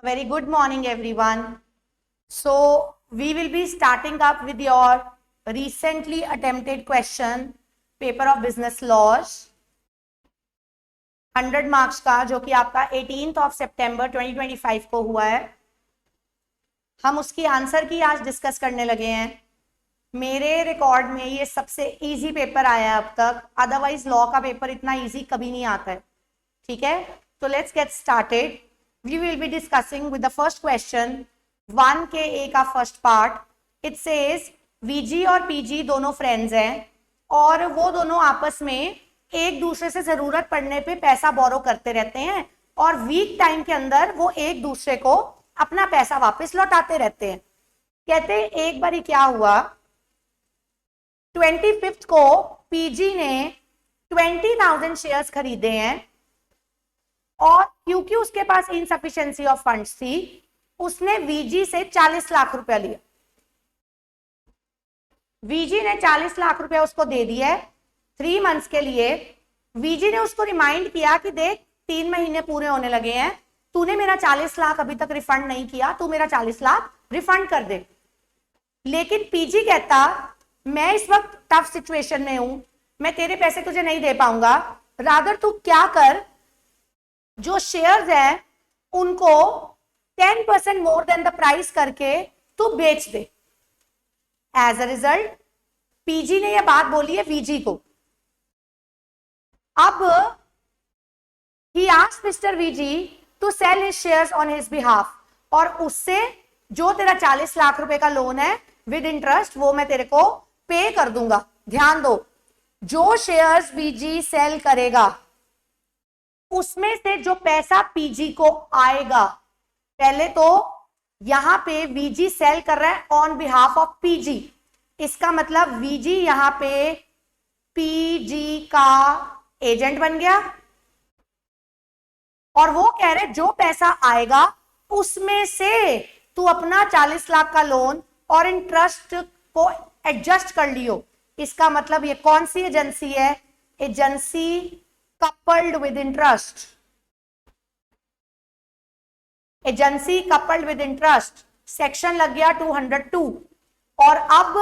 Very good morning, everyone. So, we will be starting up with your recently attempted question, paper of business laws, 100 marks का, जो कि आपका 18th of September 2025 को हुआ है. हम उसकी आंसर की आज डिस्कस करने लगे हैं. मेरे रिकॉर्ड में ये सबसे इजी पेपर आया है अब तक. अदरवाइज लॉ का पेपर इतना इजी कभी नहीं आता है. ठीक है, तो let's get started. We will be discussing with the first question 1KA का first part. It says VG और PG दोनों फ्रेंड्स हैं और वो दोनों आपस में एक दूसरे से जरूरत पड़ने पे पैसा बोरो करते रहते हैं और वीक टाइम के अंदर वो एक दूसरे को अपना पैसा वापस लौटाते रहते हैं. कहते हैं एक बार क्या हुआ, 25th को PG ने 20,000 शेयर्स खरीदे हैं और क्योंकि उसके पास इनसफिशिएंसी ऑफ फंड्स थी, उसने VG से 40 लाख रुपया लिया. VG ने 40 लाख रुपया उसको दे दिया 3 मंथ्स के लिए. VG ने उसको रिमाइंड किया कि देख 3 महीने पूरे होने लगे हैं, तूने मेरा 40 लाख अभी तक रिफंड नहीं किया, तू मेरा 40 लाख रिफंड कर दे. लेकिन PG कहता मैं इस वक्त टफ सिचुएशन में हूं, मैं तेरे पैसे तुझे नहीं दे पाऊंगा, रादर तू क्या कर, जो शेयर्स हैं उनको 10% मोर देन द प्राइस करके तू बेच दे. एज अ रिजल्ट PG ने यह बात बोली है VG को. अब ही asked mister VG to sell his shares on his behalf, और उससे जो तेरा 40 लाख रुपए का लोन है विद इंटरेस्ट वो मैं तेरे को पे कर दूंगा. ध्यान दो, जो शेयर्स VG सेल करेगा उसमें से जो पैसा PG को आएगा, पहले तो यहां पे VG सेल कर रहा है ऑन बिहाफ ऑफ PG, इसका मतलब VG यहां पे PG का एजेंट बन गया और वो कह रहे जो पैसा आएगा उसमें से तू अपना 40 लाख का लोन और इंटरेस्ट को एडजस्ट कर लियो. इसका मतलब ये कौन सी एजेंसी है? Agency coupled with interest. Agency coupled with interest, section लग गया 202. और अब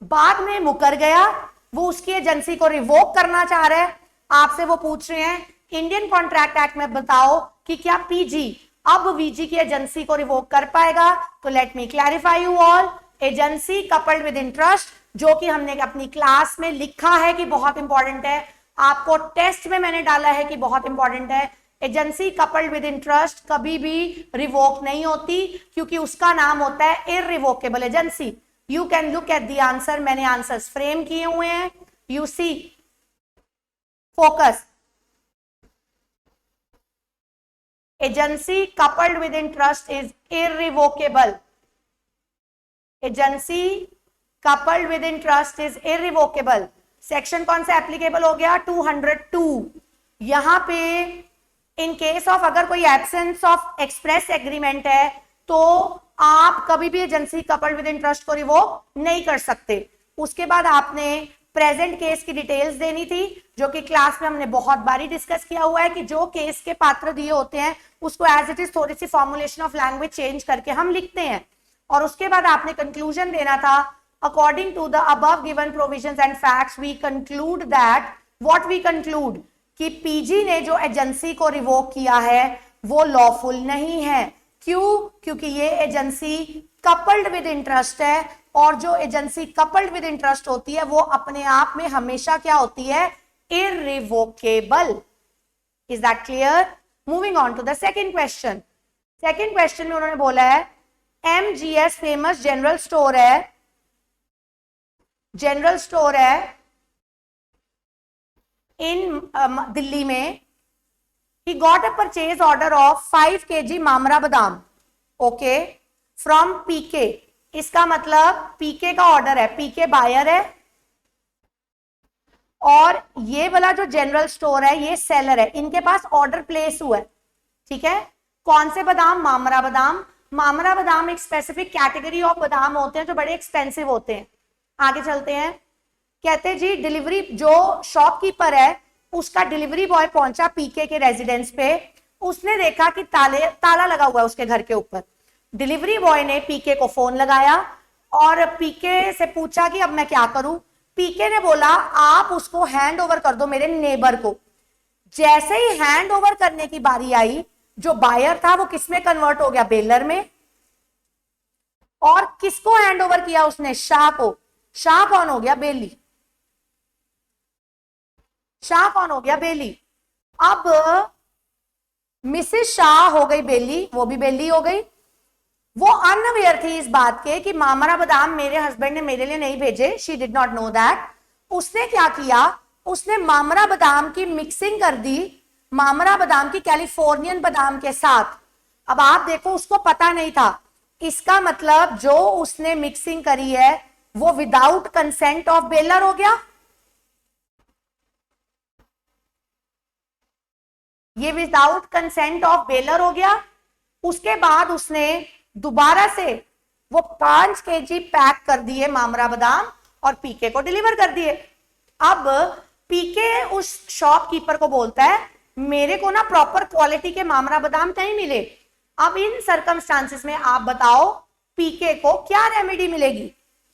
बाद में मुकर गया, वो उसकी एजेंसी को रिवोक करना चाह रहे हैं. आपसे वो पूछ रहे हैं इंडियन कॉन्ट्रैक्ट एक्ट में बताओ कि क्या PG अब VG की एजेंसी को रिवोक कर पाएगा. तो let me clarify you all, agency coupled with interest, जो कि हमने अपनी क्लास में लिखा है कि बहुत इंपॉर्टेंट है, आपको टेस्ट में मैंने डाला है कि बहुत इंपॉर्टेंट है. एजेंसी कपल्ड विद इंटरेस्ट कभी भी रिवोक नहीं होती क्योंकि उसका नाम होता है irrevocable agency. You can look at the answer, मैंने आंसर्स फ्रेम किए हुए हैं. You see, focus. Agency coupled with interest is irrevocable. Agency coupled with interest is irrevocable. Section कौन सा एप्लीकेबल हो गया? 202. यहां पे इन केस ऑफ अगर कोई एब्सेंस ऑफ एक्सप्रेस एग्रीमेंट है तो आप कभी भी एजेंसी कपल्ड विद इंटरेस्ट को रिवोक नहीं कर सकते. उसके बाद आपने प्रेजेंट केस की डिटेल्स देनी थी, जो कि क्लास में हमने बहुत बारी डिस्कस किया हुआ है कि जो केस के पात्र दिए होते हैं उसको एज इट इज थोड़ी सी फॉर्मुलेशन ऑफ लैंग्वेज चेंज करके हम लिखते हैं. और उसके बाद आपने कंक्लूजन देना था. According to the above given provisions and facts, we conclude that what we conclude कि PG ने जो एजेंसी को रिवोक किया है वो लॉफुल नहीं है. क्यों? क्योंकि ये एजेंसी कपल्ड विद इंटरेस्ट है और जो एजेंसी कपल्ड विद इंटरेस्ट होती है वो अपने आप में हमेशा क्या होती है? Irrevocable. Is that clear? Moving on to the second question. Second question में उन्होंने बोला है MGS फेमस जनरल स्टोर है, जनरल स्टोर है इन दिल्ली में. he got a purchase order of 5 kg mamra बादाम, ओके, फ्रॉम PK. इसका मतलब PK का ऑर्डर है, PK बायर है और ये वाला जो जनरल स्टोर है ये सेलर है. इनके पास ऑर्डर प्लेस हुआ है. ठीक है, कौन से बादाम? मामरा बादाम. मामरा बादाम एक स्पेसिफिक कैटेगरी ऑफ बादाम होते हैं जो बड़े एक्सपेंसिव होते हैं. आगे चलते हैं. कहते जी डिलीवरी, जो शॉपकीपर है उसका डिलीवरी बॉय पहुंचा PK के रेजिडेंस पे उसने देखा कि ताला लगा हुआ है उसके घर के ऊपर। डिलीवरी बॉय ने पीके को फोन लगाया और पीके से पूछा कि अब मैं क्या करूं। पीके ने बोला आप उसको हैंड ओवर कर दो मेरे नेबर को। जैसे ही हैंड ओवर करने की बारी आई, जो बायर था वो किसमें कन्वर्ट हो गया, बेलर में। और किसको हैंड ओवर किया उसने, शाह को। शाह कौन हो गया, बेली। शाह कौन हो गया, बेली। अब मिसेस शाह हो गई बेली, वो भी बेली हो गई। वो अनअवेयर थी इस बात के कि मामरा बादाम मेरे हस्बैंड ने मेरे लिए नहीं भेजे, she did not know that. उसने क्या किया, उसने मामरा बादाम की मिक्सिंग कर दी, मामरा बादाम की कैलिफोर्नियन बादाम के साथ। अब आप देखो उसको पता नहीं था, इसका मतलब जो उसने मिक्सिंग करी है वो विदाउट कंसेंट ऑफ बेलर हो गया। ये विदाउट कंसेंट ऑफ बेलर हो गया। उसके बाद उसने दोबारा से वो 5 kg पैक कर दिए मामरा बादाम और पीके को डिलीवर कर दिए। अब पीके उस शॉपकीपर को बोलता है मेरे को ना प्रॉपर क्वालिटी के मामरा बादाम नहीं मिले। अब इन सर्कमस्टांसेस में आप बताओ पीके को क्या रेमेडी मिलेगी।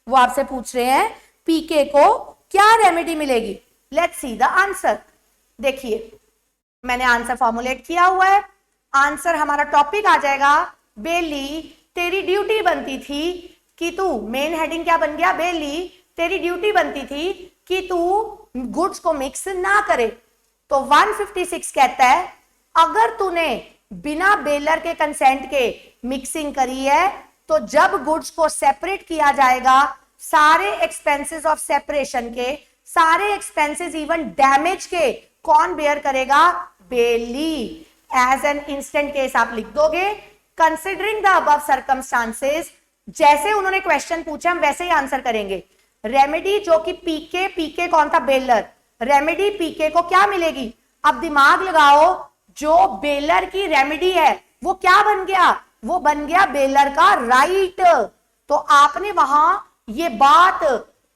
वो आपसे पूछ रहे हैं पीके को क्या रेमेडी मिलेगी। Let's see the answer. देखिए मैंने आंसर फॉर्मुलेट किया हुआ है। आंसर हमारा टॉपिक आ जाएगा बेली तेरी ड्यूटी बनती थी कि तू, मेन हेडिंग क्या बन गया, बेली तेरी ड्यूटी बनती थी कि तू गुड्स को मिक्स ना करे। तो 156 कहता है अगर तूने बिना बेलर के कंसेंट के मिक्सिंग करी है तो जब गुड्स को सेपरेट किया जाएगा सारे एक्सपेंसेस ऑफ सेपरेशन के, सारे एक्सपेंसेस इवन डैमेज के कौन बेयर करेगा, बेली। एज एन इंस्टेंट केस आप लिख दोगे कंसिडरिंग द अबव सर्कमस्टांसेस। जैसे उन्होंने क्वेश्चन पूछा हम वैसे ही आंसर करेंगे। रेमेडी जो कि पीके, पीके कौन था, बेलर। रेमेडी पीके को क्या मिलेगी। अब दिमाग लगाओ जो बेलर की रेमेडी है वो क्या बन गया, वो बन गया बेलर का राइट। तो आपने वहां ये बात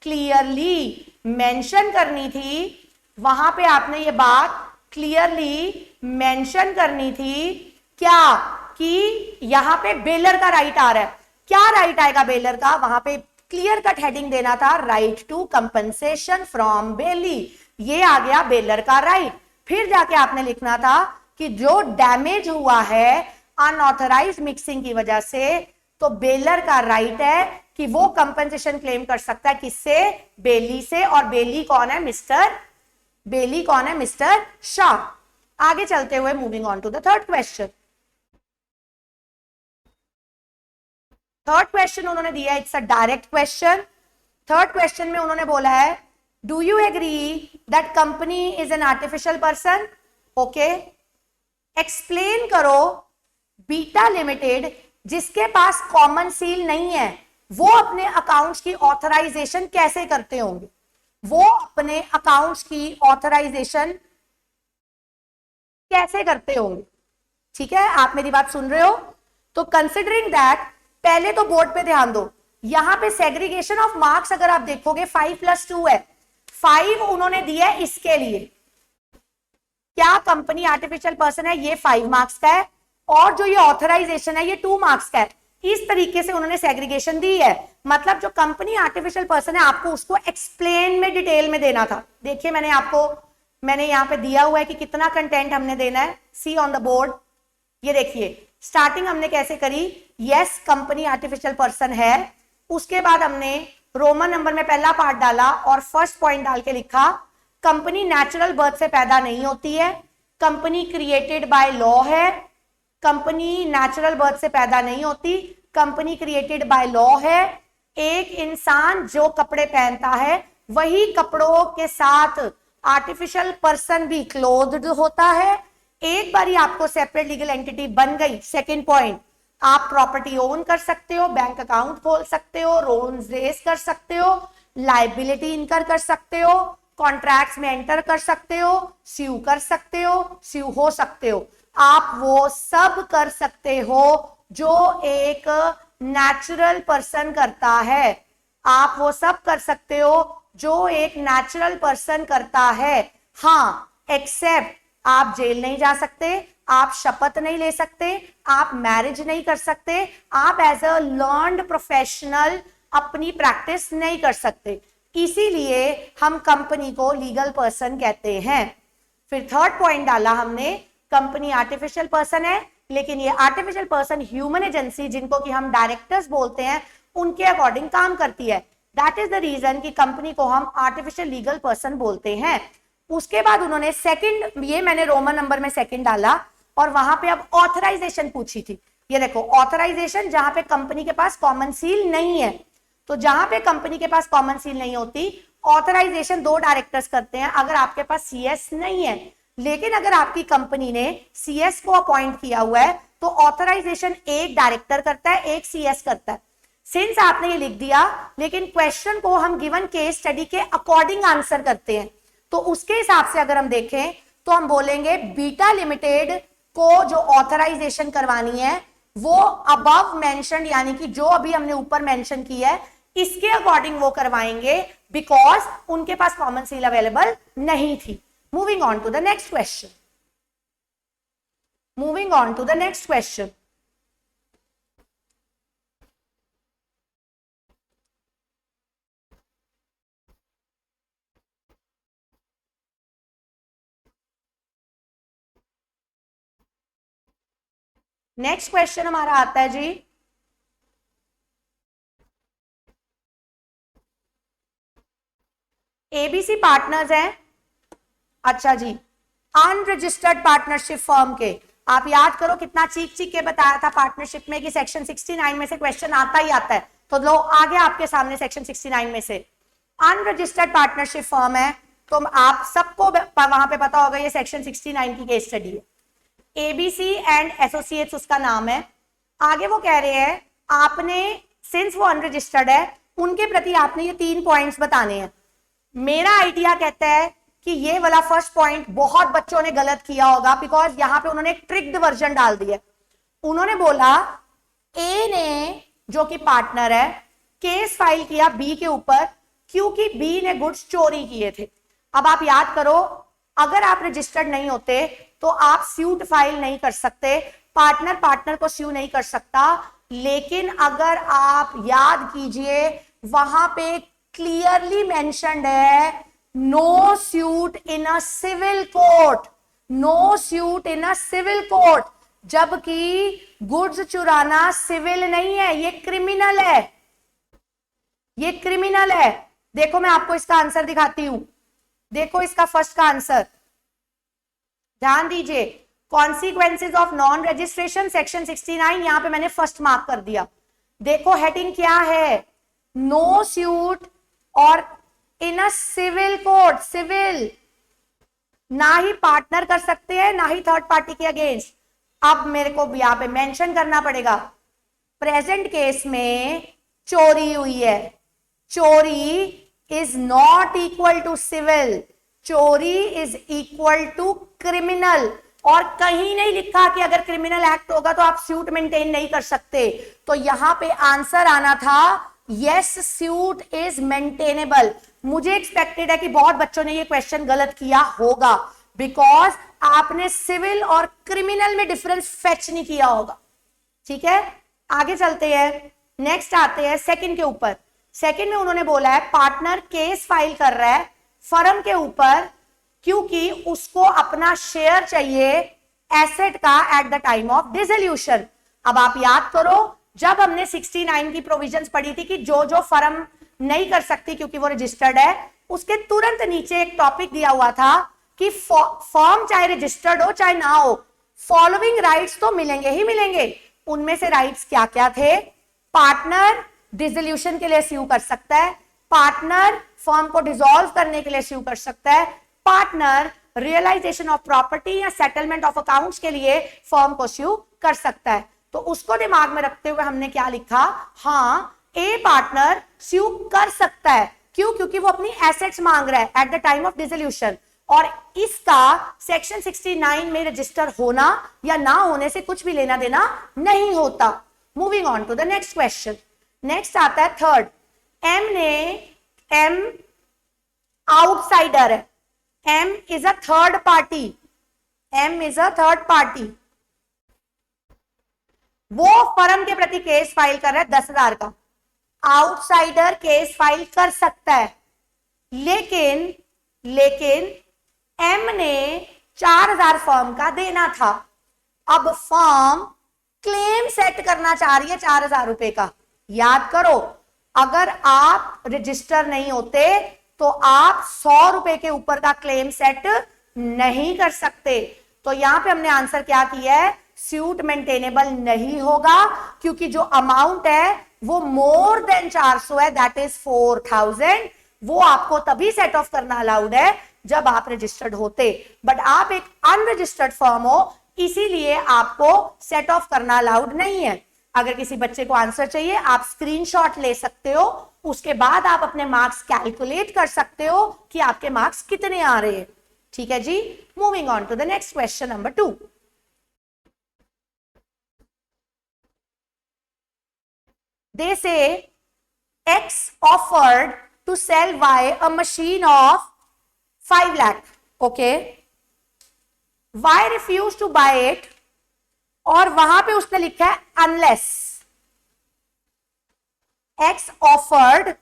क्लियरली मेंशन करनी थी, वहां पे आपने ये बात क्लियरली मेंशन करनी थी क्या, कि यहां पे बेलर का राइट आ रहा है। क्या राइट आएगा बेलर का, वहां पे क्लियर कट हेडिंग देना था राइट टू कंपनसेशन फ्रॉम बेली। ये आ गया बेलर का राइट। फिर जाके आपने लिखना था कि जो डैमेज हुआ है अनऑथराइज्ड मिक्सिंग की वजह से, तो बेलर का राइट है कि वो कंपनसेशन क्लेम कर सकता है किससे, बेली से। और बेली कौन है, मिस्टर, बेली कौन है, मिस्टर शाह। आगे चलते हुए moving on to the third question. Third question उन्होंने दिया, it's a direct question. Third question में उन्होंने बोला है do you agree that company is an artificial person. Okay, explain करो बीटा लिमिटेड जिसके पास कॉमन सील नहीं है वो अपने अकाउंट्स की ऑथराइजेशन कैसे करते होंगे, वो अपने अकाउंट्स की ऑथराइजेशन कैसे करते होंगे। ठीक है, आप मेरी बात सुन रहे हो। तो कंसिडरिंग दैट, पहले तो बोर्ड पे ध्यान दो, यहां पे सेग्रीगेशन ऑफ मार्क्स अगर आप देखोगे 5+2 है। 5 उन्होंने दिया है इसके लिए, क्या कंपनी आर्टिफिशियल पर्सन है, ये 5 मार्क्स का है, और जो ये ऑथराइजेशन है ये 2 मार्क्स का है। इस तरीके से उन्होंने सेग्रीगेशन दी है। मतलब जो कंपनी आर्टिफिशियल पर्सन है आपको उसको एक्सप्लेन में डिटेल में देना था। देखिए मैंने यहां पे दिया हुआ है कि कितना कंटेंट हमने देना है, सी ऑन द बोर्ड। ये देखिए स्टार्टिंग हमने कैसे करी, यस कंपनी आर्टिफिशियल पर्सन है, उसके बाद हमने रोमन नंबर में पहला पार्ट डाला और फर्स्ट पॉइंट डाल के लिखा कंपनी नेचुरल बर्थ से पैदा नहीं होती है, कंपनी क्रिएटेड बाय लॉ है। कंपनी नेचुरल बर्थ से पैदा नहीं होती, कंपनी क्रिएटेड बाय लॉ है। एक इंसान जो कपड़े पहनता है वही कपड़ों के साथ आर्टिफिशियल पर्सन भी क्लोथ्ड होता है। एक बार आपको सेपरेट लीगल एंटिटी बन गई, सेकंड पॉइंट, आप प्रॉपर्टी ओन कर सकते हो, बैंक अकाउंट खोल सकते हो, लोन्स रेज कर सकते हो, लाइबिलिटी इनकर कर सकते हो, कॉन्ट्रैक्ट्स में एंटर कर सकते हो, स्यू कर सकते हो, स्यू हो सकते हो। आप वो सब कर सकते हो जो एक नेचुरल पर्सन करता है। आप वो सब कर सकते हो जो एक नेचुरल पर्सन करता है। हाँ, एक्सेप्ट आप जेल नहीं जा सकते, आप शपथ नहीं ले सकते, आप मैरिज नहीं कर सकते, आप एज अ लर्न्ड प्रोफेशनल अपनी प्रैक्टिस नहीं कर सकते, इसीलिए हम कंपनी को लीगल पर्सन कहते हैं। फिर थर्ड पॉइंट डाला हमने, कंपनी आर्टिफिशियल पर्सन है, लेकिन ये आर्टिफिशियल पर्सन ह्यूमन एजेंसी जिनको कि हम डायरेक्टर्स बोलते हैं उनके अकॉर्डिंग काम करती है। दैट इज द रीजन कि कंपनी को हम आर्टिफिशियल लीगल पर्सन बोलते हैं। उसके बाद उन्होंने सेकंड, ये मैंने रोमन नंबर में सेकंड डाला और वहां पे अब ऑथराइजेशन पूछी थी। ये देखो ऑथराइजेशन, जहां पे कंपनी के पास कॉमन सील नहीं है, तो जहां पे कंपनी के पास कॉमन सील नहीं होती, ऑथराइजेशन 2 डायरेक्टर्स करते हैं अगर आपके पास सीएस नहीं है। लेकिन अगर आपकी कंपनी ने सीएस को अपॉइंट किया हुआ है तो ऑथराइजेशन एक डायरेक्टर करता है, एक सीएस करता है। सिंस आपने ये लिख दिया, लेकिन क्वेश्चन को हम गिवन केस स्टडी के अकॉर्डिंग आंसर करते हैं, तो उसके हिसाब से अगर हम देखें तो हम बोलेंगे बीटा लिमिटेड को जो ऑथराइजेशन करवानी है वो अबव मेंशन, यानी कि जो अभी हमने ऊपर मेंशन की है इसके अकॉर्डिंग वो करवाएंगे, बिकॉज उनके पास कॉमन सील अवेलेबल नहीं थी। Moving on to the next question, moving on to the next question. Next question हमारा आता है जी, एबीसी पार्टनर्स हैं, अच्छा जी, अनरजिस्टर्ड पार्टनरशिप फर्म के। आप याद करो कितना चीख चीख के बताया था पार्टनरशिप में कि सेक्शन 69 में से क्वेश्चन आता ही आता है, तो लो आ गया आपके सामने सेक्शन 69 में से अनरजिस्टर्ड पार्टनरशिप फर्म है, तो आप सबको वहां पे पता होगा ये सेक्शन 69 की केस स्टडी है। एबीसी एंड एसोसिएट्स उसका नाम है। आगे वो कह रहे हैं आपने, सिंस वो अनरजिस्टर्ड है, उनके प्रति आपने ये 3 पॉइंट्स बताने हैं। मेरा आइडिया कहता है कि ये वाला फर्स्ट पॉइंट बहुत बच्चों ने गलत किया होगा, बिकॉज यहां पे उन्होंने एक ट्रिक्ड वर्जन डाल दिया। उन्होंने बोला ए ने जो कि पार्टनर है केस फाइल किया बी के ऊपर क्योंकि बी ने गुड्स चोरी किए थे। अब आप याद करो, अगर आप रजिस्टर्ड नहीं होते तो आप स्यूट फाइल नहीं कर सकते, पार्टनर पार्टनर को स्यू नहीं कर सकता। लेकिन अगर आप याद कीजिए वहां पे क्लियरली मेंशन्ड है no suit in a civil court, no suit in a civil court, जबकि गुड्स चुराना सिविल नहीं है, ये क्रिमिनल है, ये क्रिमिनल है। देखो मैं आपको इसका आंसर दिखाती हूं, देखो इसका फर्स्ट का आंसर ध्यान दीजिए, consequences of non registration section 69, यहां पे मैंने फर्स्ट मार्क कर दिया। देखो हेडिंग क्या है, नो स्यूट और इन अ सिविल कोर्ट, सिविल ना ही पार्टनर कर सकते हैं ना ही थर्ड पार्टी के अगेंस्ट। अब मेरे को यहां पे मेंशन करना पड़ेगा, प्रेजेंट केस में चोरी हुई है, चोरी is not equal to civil, चोरी इज इक्वल टू क्रिमिनल। और कहीं नहीं लिखा कि अगर क्रिमिनल एक्ट होगा तो आप सूट मेंटेन नहीं कर सकते, तो यहां पे आंसर आना था यस सूट इज मेंटेनेबल। मुझे एक्सपेक्टेड है कि बहुत बच्चों ने ये क्वेश्चन गलत किया होगा, बिकॉज आपने सिविल और क्रिमिनल में डिफरेंस फेच नहीं किया होगा। ठीक है, आगे चलते हैं, नेक्स्ट आते हैं सेकंड के ऊपर। सेकंड में उन्होंने बोला है पार्टनर केस फाइल कर रहा है फर्म के ऊपर क्योंकि उसको अपना शेयर चाहिए एसेट का at the time of dissolution. अब आप याद करो जब हमने 69 की प्रोविजंस पढ़ी थी कि जो जो फर्म नहीं कर सकती क्योंकि वो रजिस्टर्ड है, उसके तुरंत नीचे एक टॉपिक दिया हुआ था कि फर्म चाहे रजिस्टर्ड हो चाहे ना हो, फॉलोइंग राइट्स तो मिलेंगे ही मिलेंगे। उनमें से राइट्स क्या क्या थे, पार्टनर डिसोल्यूशन के लिए स्यू कर सकता है, पार्टनर फर्म को डिसॉल्व करने के लिए स्यू कर सकता है, पार्टनर रियलाइजेशन ऑफ प्रॉपर्टी या सेटलमेंट ऑफ अकाउंट्स के लिए फर्म को स्यू कर सकता है। तो उसको दिमाग में रखते हुए हमने क्या लिखा, हाँ ए पार्टनर स्यू कर सकता है, क्यों, क्योंकि वो अपनी एसेट्स मांग रहा है at the time of dissolution, और इसका सेक्शन 69 में रजिस्टर होना या ना होने से कुछ भी लेना देना नहीं होता। Moving on to the next question, next आता है थर्ड। एम आउटसाइडर है, M is a third party, M is a third party, वो फर्म के प्रति केस फाइल कर रहा है 10,000 का, आउटसाइडर केस फाइल कर सकता है, लेकिन एम ने 4,000 फर्म का देना था। अब फर्म क्लेम सेट करना चाह रही है 4,000 रुपए का। याद करो, अगर आप रजिस्टर नहीं होते तो आप 100 रुपए के ऊपर का क्लेम सेट नहीं कर सकते। तो यहां पे हमने आंसर क्या किया है, सूट मेंटेनेबल नहीं होगा, क्योंकि जो अमाउंट है वो मोर देन 400 है, दैट इज 4,000। वो आपको तभी सेट ऑफ करना अलाउड है जब आप रजिस्टर्ड होते, बट आप एक अनरजिस्टर्ड फर्म हो, इसीलिए आपको सेट ऑफ करना अलाउड नहीं है। अगर किसी बच्चे को आंसर चाहिए, आप स्क्रीनशॉट ले सकते हो, उसके बाद आप अपने मार्क्स कैलकुलेट कर सकते हो कि आपके मार्क्स कितने आ रहे हैं। ठीक है जी, moving on to the next question number 2। They say X offered to sell Y a machine of 5 lakh. Okay. Y refused to buy it, और वहां पे उसने लिखा है अनलेस X offered,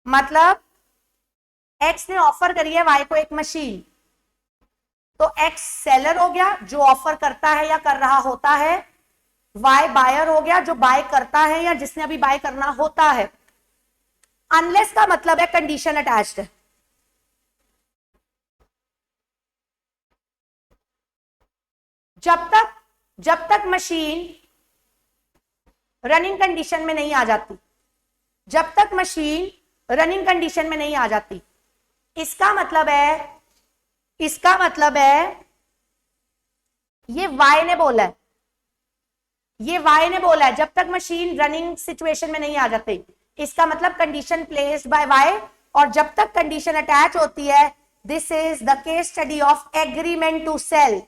मतलब X ने ऑफर करी है Y को एक मशीन, तो X सेलर हो गया जो ऑफर करता है या कर रहा होता है, Y बायर हो गया जो बाय करता है या जिसने अभी बाय करना होता है। अनलेस का मतलब है कंडीशन अटैच्ड है। जब तक मशीन रनिंग कंडीशन में नहीं आ जाती, जब तक मशीन रनिंग कंडीशन में नहीं आ जाती, इसका मतलब है ये Y ने बोला है, ये Y ने बोला है जब तक मशीन रनिंग सिचुएशन में नहीं आ जाती, इसका मतलब कंडीशन प्लेस्ड बाय Y, और जब तक कंडीशन अटैच होती है, this is the case study of agreement to sell.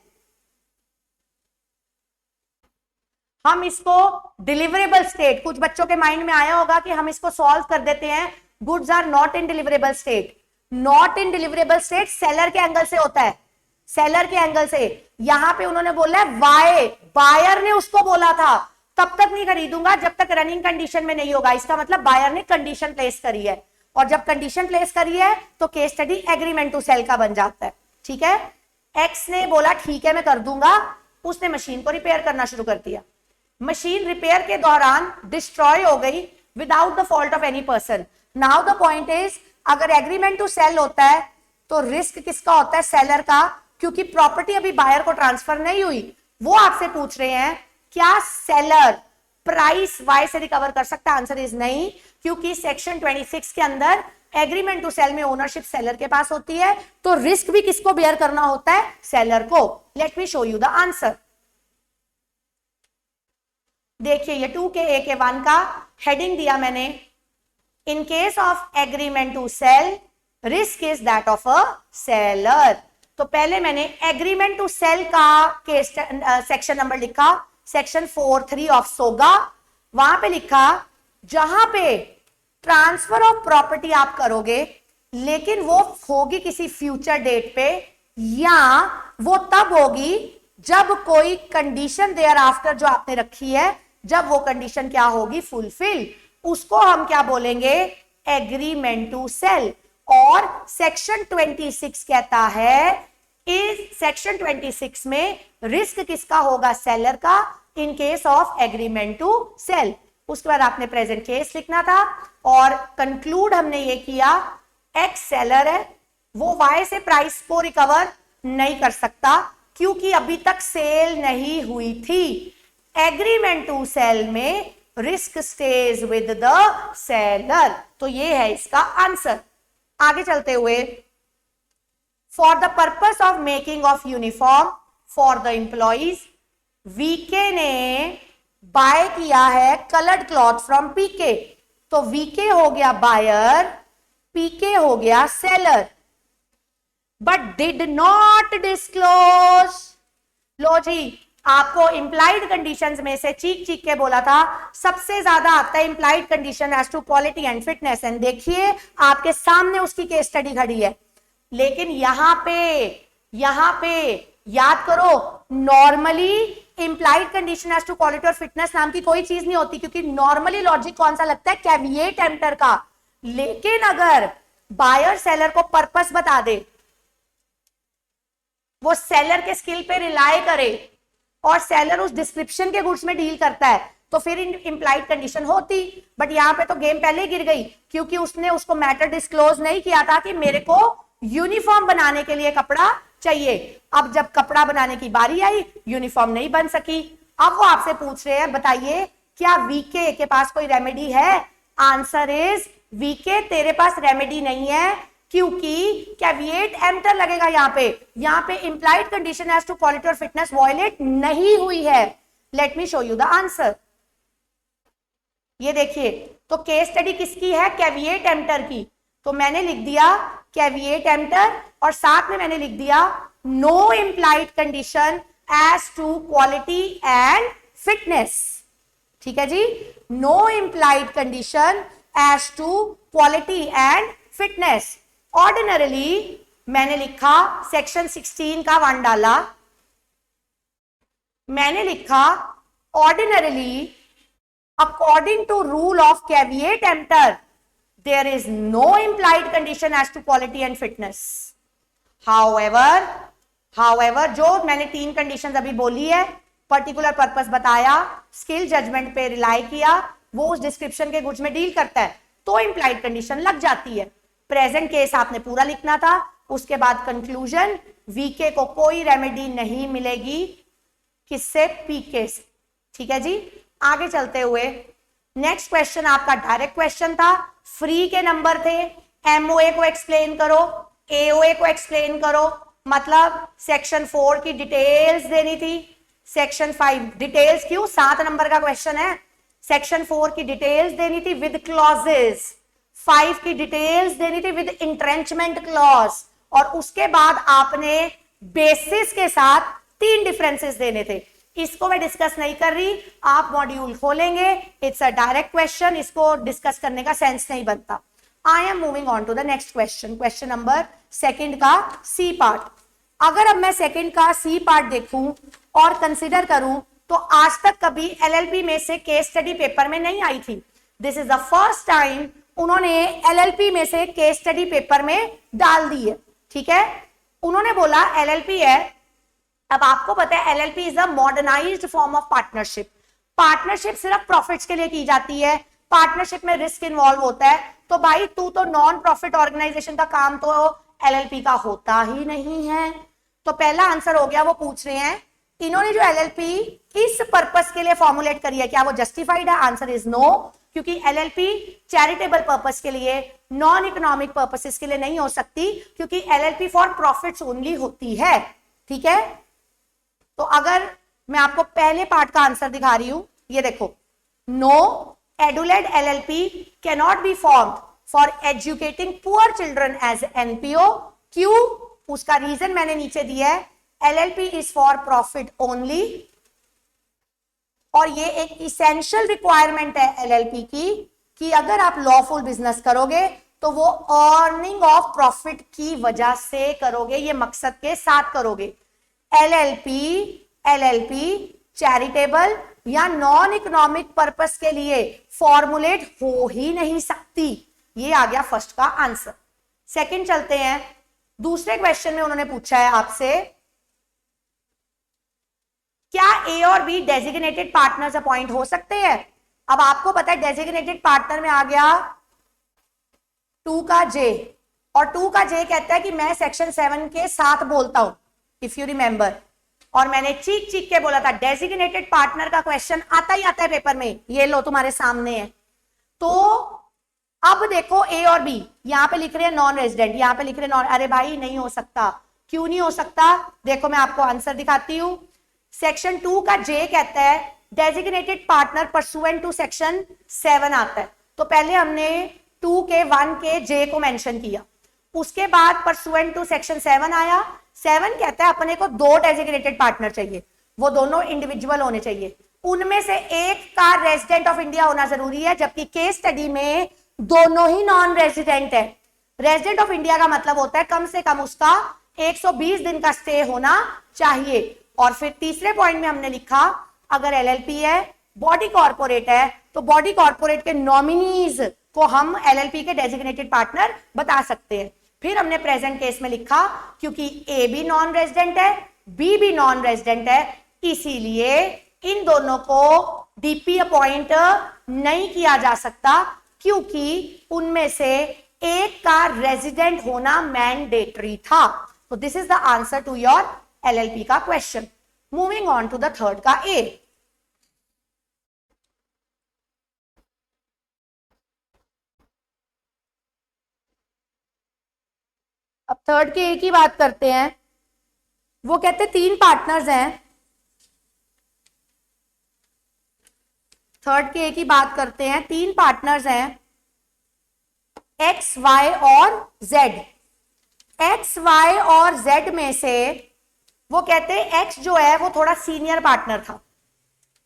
हम इसको डिलीवरेबल स्टेट, कुछ बच्चों के माइंड में आया होगा कि हम इसको सॉल्व कर देते हैं, goods are not in deliverable state. Not in deliverable state seller के एंगल से होता है, सेलर के एंगल से। यहां पे उन्होंने बोला है वाई, बायर ने उसको बोला था तब तक नहीं खरीदूंगा जब तक रनिंग कंडीशन में नहीं होगा, इसका मतलब बायर ने कंडीशन प्लेस करी है, और जब कंडीशन प्लेस करी है तो case study agreement to sell का बन जाता है। ठीक है, एक्स ने बोला ठीक है मैं कर दूंगा, उसने मशीन को रिपेयर करना शुरू कर दिया। मशीन रिपेयर के दौरान डिस्ट्रॉय हो गई without the fault of any person. Now the point is, अगर एग्रीमेंट टू सेल होता है तो रिस्क किसका होता है, सेलर का, क्योंकि प्रॉपर्टी अभी बायर को ट्रांसफर नहीं हुई। वो आपसे पूछ रहे हैं क्या सेलर प्राइस वाई से रिकवर कर सकता है, आंसर इज नहीं, क्योंकि सेक्शन 26 के अंदर एग्रीमेंट टू सेल में ओनरशिप सेलर के पास होती है, तो रिस्क भी किसको बेयर करना होता है, सेलर को। Let me show you the answer. देखिए ये 2 के 1 का हेडिंग दिया मैंने, in case of agreement to sell risk is that of a seller. तो पहले मैंने एग्रीमेंट टू सेल का केस सेक्शन नंबर लिखा, सेक्शन 4(3) ऑफ सोगा। वहां पे लिखा जहां पे ट्रांसफर ऑफ प्रॉपर्टी आप करोगे लेकिन वो होगी किसी फ्यूचर डेट पे, या वो तब होगी जब कोई कंडीशन देयर आफ्टर जो आपने रखी है, जब वो कंडीशन क्या होगी, फुलफिल, उसको हम क्या बोलेंगे, एग्रीमेंट टू सेल। और सेक्शन 26 कहता है इस सेक्शन 26 में रिस्क किसका होगा, सेलर का, in case of agreement to sell. उसके बाद आपने प्रेजेंट केस लिखना था, और कंक्लूड हमने ये किया एक्स सेलर है, वो वाई से प्राइस को रिकवर नहीं कर सकता क्योंकि अभी तक सेल नहीं हुई थी। एग्रीमेंट टू सेल में risk stays with the seller. तो ये है इसका आंसर। आगे चलते हुए, for the purpose of making of uniform for the employees, VK ने बाय किया है कलर्ड क्लॉथ फ्रॉम पीके। तो वीके हो गया बायर, पीके हो गया seller, but did not disclose. लो जी, आपको इंप्लाइड कंडीशंस में से चीख चीख के बोला था सबसे ज्यादा आता है implied condition as to quality and fitness, and देखिए आपके सामने उसकी केस स्टडी खड़ी है। लेकिन यहां पे यहां पे याद करो, normally implied condition as to quality और फिटनेस नाम की कोई चीज नहीं होती, क्योंकि नॉर्मली लॉजिक कौन सा लगता है, कैविएट एम्प्टर का। लेकिन अगर बायर सेलर को पर्पस बता दे, वो सेलर के स्किल पे रिलाय करे और सेलर उस डिस्क्रिप्शन के गुड्स में डील करता है, तो फिर इंप्लाइड कंडीशन होती। बट यहां पे तो गेम पहले ही गिर गई, क्योंकि उसने उसको मैटर डिस्क्लोज नहीं किया था कि मेरे को यूनिफॉर्म बनाने के लिए कपड़ा चाहिए। अब जब कपड़ा बनाने की बारी आई, यूनिफॉर्म नहीं बन सकी। अब वो आपसे पूछ रहे हैं, बताइए क्या वीके के पास कोई रेमेडी है? आंसर इज वीके तेरे पास रेमेडी नहीं है, क्योंकि कैविएट एम्प्टर लगेगा यहां पे implied condition as to quality और फिटनेस वायलेट नहीं हुई है। Let me show you the answer. ये देखिए, तो केस स्टडी किसकी है? कैविएट एम्प्टर की। तो मैंने लिख दिया कैविएट एम्प्टर और साथ में मैंने लिख दिया no implied condition as to quality and fitness. ठीक है जी, no implied condition as to quality and fitness. Ordinarily मैंने लिखा सेक्शन 16 का 1 डाला, मैंने लिखा ordinarily according to rule of caveat emptor there is no implied condition as to quality and fitness. however जो मैंने 3 कंडीशंस अभी बोली है, पर्टिकुलर पर्पस बताया, स्किल जजमेंट पे रिलाई किया, वो उस डिस्क्रिप्शन के गुड्स में डील करता है, तो इंप्लाइड कंडीशन लग जाती है। प्रेजेंट केस आपने पूरा लिखना था। उसके बाद कंक्लूजन, वीके को कोई रेमेडी नहीं मिलेगी, किससे? पीके से। ठीक है जी, आगे चलते हुए नेक्स्ट क्वेश्चन आपका डायरेक्ट क्वेश्चन था, फ्री के नंबर थे, एमओए को एक्सप्लेन करो, एओए को एक्सप्लेन करो, मतलब सेक्शन 4 की डिटेल्स देनी थी, सेक्शन 5 डिटेल्स क्यों, 7 नंबर का क्वेश्चन है। सेक्शन 4 की डिटेल्स देनी थी विद क्लॉजेस, 5 की डिटेल्स देनी थी विद इंट्रेंचमेंट क्लॉज, और उसके बाद आपने बेसिस के साथ 3 डिफरेंसेस देने थे। इसको मैं डिस्कस नहीं कर रही, आप मॉड्यूल खोलेंगे, इट्स अ डायरेक्ट क्वेश्चन, इसको डिस्कस करने का सेंस नहीं बनता। I am moving on to the next question, question number 2 का सी पार्ट। अगर अब मैं 2 का सी पार्ट देखूं और कंसिडर करूं, तो आज तक कभी एलएलपी में से केस स्टडी पेपर में नहीं आई थी। This is the first time उन्होंने एलएलपी में से केस स्टडी पेपर में डाल दी है। ठीक है, उन्होंने बोला एलएलपी है। अब आपको पता है LLP is a modernised form of partnership. Partnership सिर्फ प्रॉफिट्स के लिए की जाती है, पार्टनरशिप में रिस्क इन्वॉल्व होता है। तो भाई तू तो नॉन प्रॉफिट ऑर्गेनाइजेशन का काम तो एलएलपी का होता ही नहीं है। तो पहला आंसर हो गया, वो पूछ रहे हैं इन्होंने जो एलएलपी इस पर्पस के लिए फॉर्मुलेट करी है, क्या वो जस्टिफाइड है? आंसर इज नो, क्योंकि एलएलपी चैरिटेबल पर्पस के लिए, नॉन इकोनॉमिक पर्पसेस के लिए नहीं हो सकती, क्योंकि एलएलपी फॉर प्रॉफिट्स ओनली होती है। ठीक है, तो अगर मैं आपको पहले पार्ट का आंसर दिखा रही हूं, ये देखो, नो एडुलेड LLP can not be formed for educating poor children as NPO. क्यों? उसका रीजन मैंने नीचे दिया है, LLP is for profit only, और ये एक इसेंशियल रिक्वायरमेंट है एलएलपी की कि अगर आप लॉफुल बिजनेस करोगे तो वो अर्निंग ऑफ प्रॉफिट की वजह से करोगे, ये मकसद के साथ करोगे। एलएलपी चैरिटेबल या नॉन इकोनॉमिक पर्पस के लिए फॉर्मुलेट हो ही नहीं सकती। ये आ गया फर्स्ट का आंसर। सेकंड चलते हैं, दूसरे क्वेश्चन में उन्होंने पूछा है आपसे, क्या ए और बी डेजिग्नेटेड पार्टनर्स अपॉइंट हो सकते हैं? अब आपको पता है डेजिग्नेटेड पार्टनर में आ गया 2 का जे, और 2 का जे कहता है कि मैं सेक्शन 7 के साथ बोलता हूं, इफ यू रिमेंबर, और मैंने चीख चीख के बोला था डेजिग्नेटेड पार्टनर का क्वेश्चन आता ही आता है पेपर में, ये लो तुम्हारे सामने है। तो अब देखो ए और बी, यहां पे लिख रहे हैं नॉन रेजिडेंट, यहां पे लिख रहे हैं नॉन, अरे भाई नहीं हो सकता। क्यों नहीं हो सकता? देखो मैं आपको आंसर दिखाती हूं। सेक्शन 2 का जे कहता है designated partner pursuant to section 7 आता है। तो पहले हमने 2 के 1 के जे को मेंशन किया, उसके बाद परसुएंट टू सेक्शन 7 आया। 7 कहता है अपने को 2 डेजिग्नेटेड पार्टनर चाहिए, वो दोनों इंडिविजुअल होने चाहिए, उनमें से एक का रेजिडेंट ऑफ इंडिया होना जरूरी है, जबकि केस स्टडी में दोनों ही नॉन रेजिडेंट है। रेजिडेंट ऑफ इंडिया का मतलब होता है कम से कम उसका 120 दिन का स्टे होना चाहिए। और फिर तीसरे पॉइंट में हमने लिखा अगर एलएलपी है, बॉडी कॉर्पोरेट है, तो बॉडी कॉर्पोरेट के नॉमिनीज को हम एलएलपी के डेजिग्नेटेड पार्टनर बता सकते हैं। फिर हमने प्रेजेंट केस में लिखा क्योंकि ए भी नॉन रेजिडेंट है, बी भी नॉन रेजिडेंट है, इसीलिए इन दोनों को डीपी अपॉइंट नहीं किया जा सकता क्योंकि उनमें से एक का रेजिडेंट होना मैंडेटरी था। तो this is the answer to your LLP का question. Moving on to the third का ए। अब थर्ड के ए की बात करते हैं। वो कहते 3 पार्टनर्स हैं। थर्ड के ए की बात करते हैं, 3 पार्टनर्स हैं एक्स, वाई और जेड। एक्स, वाई और जेड में से वो कहते हैं एक्स जो है वो थोड़ा सीनियर पार्टनर था,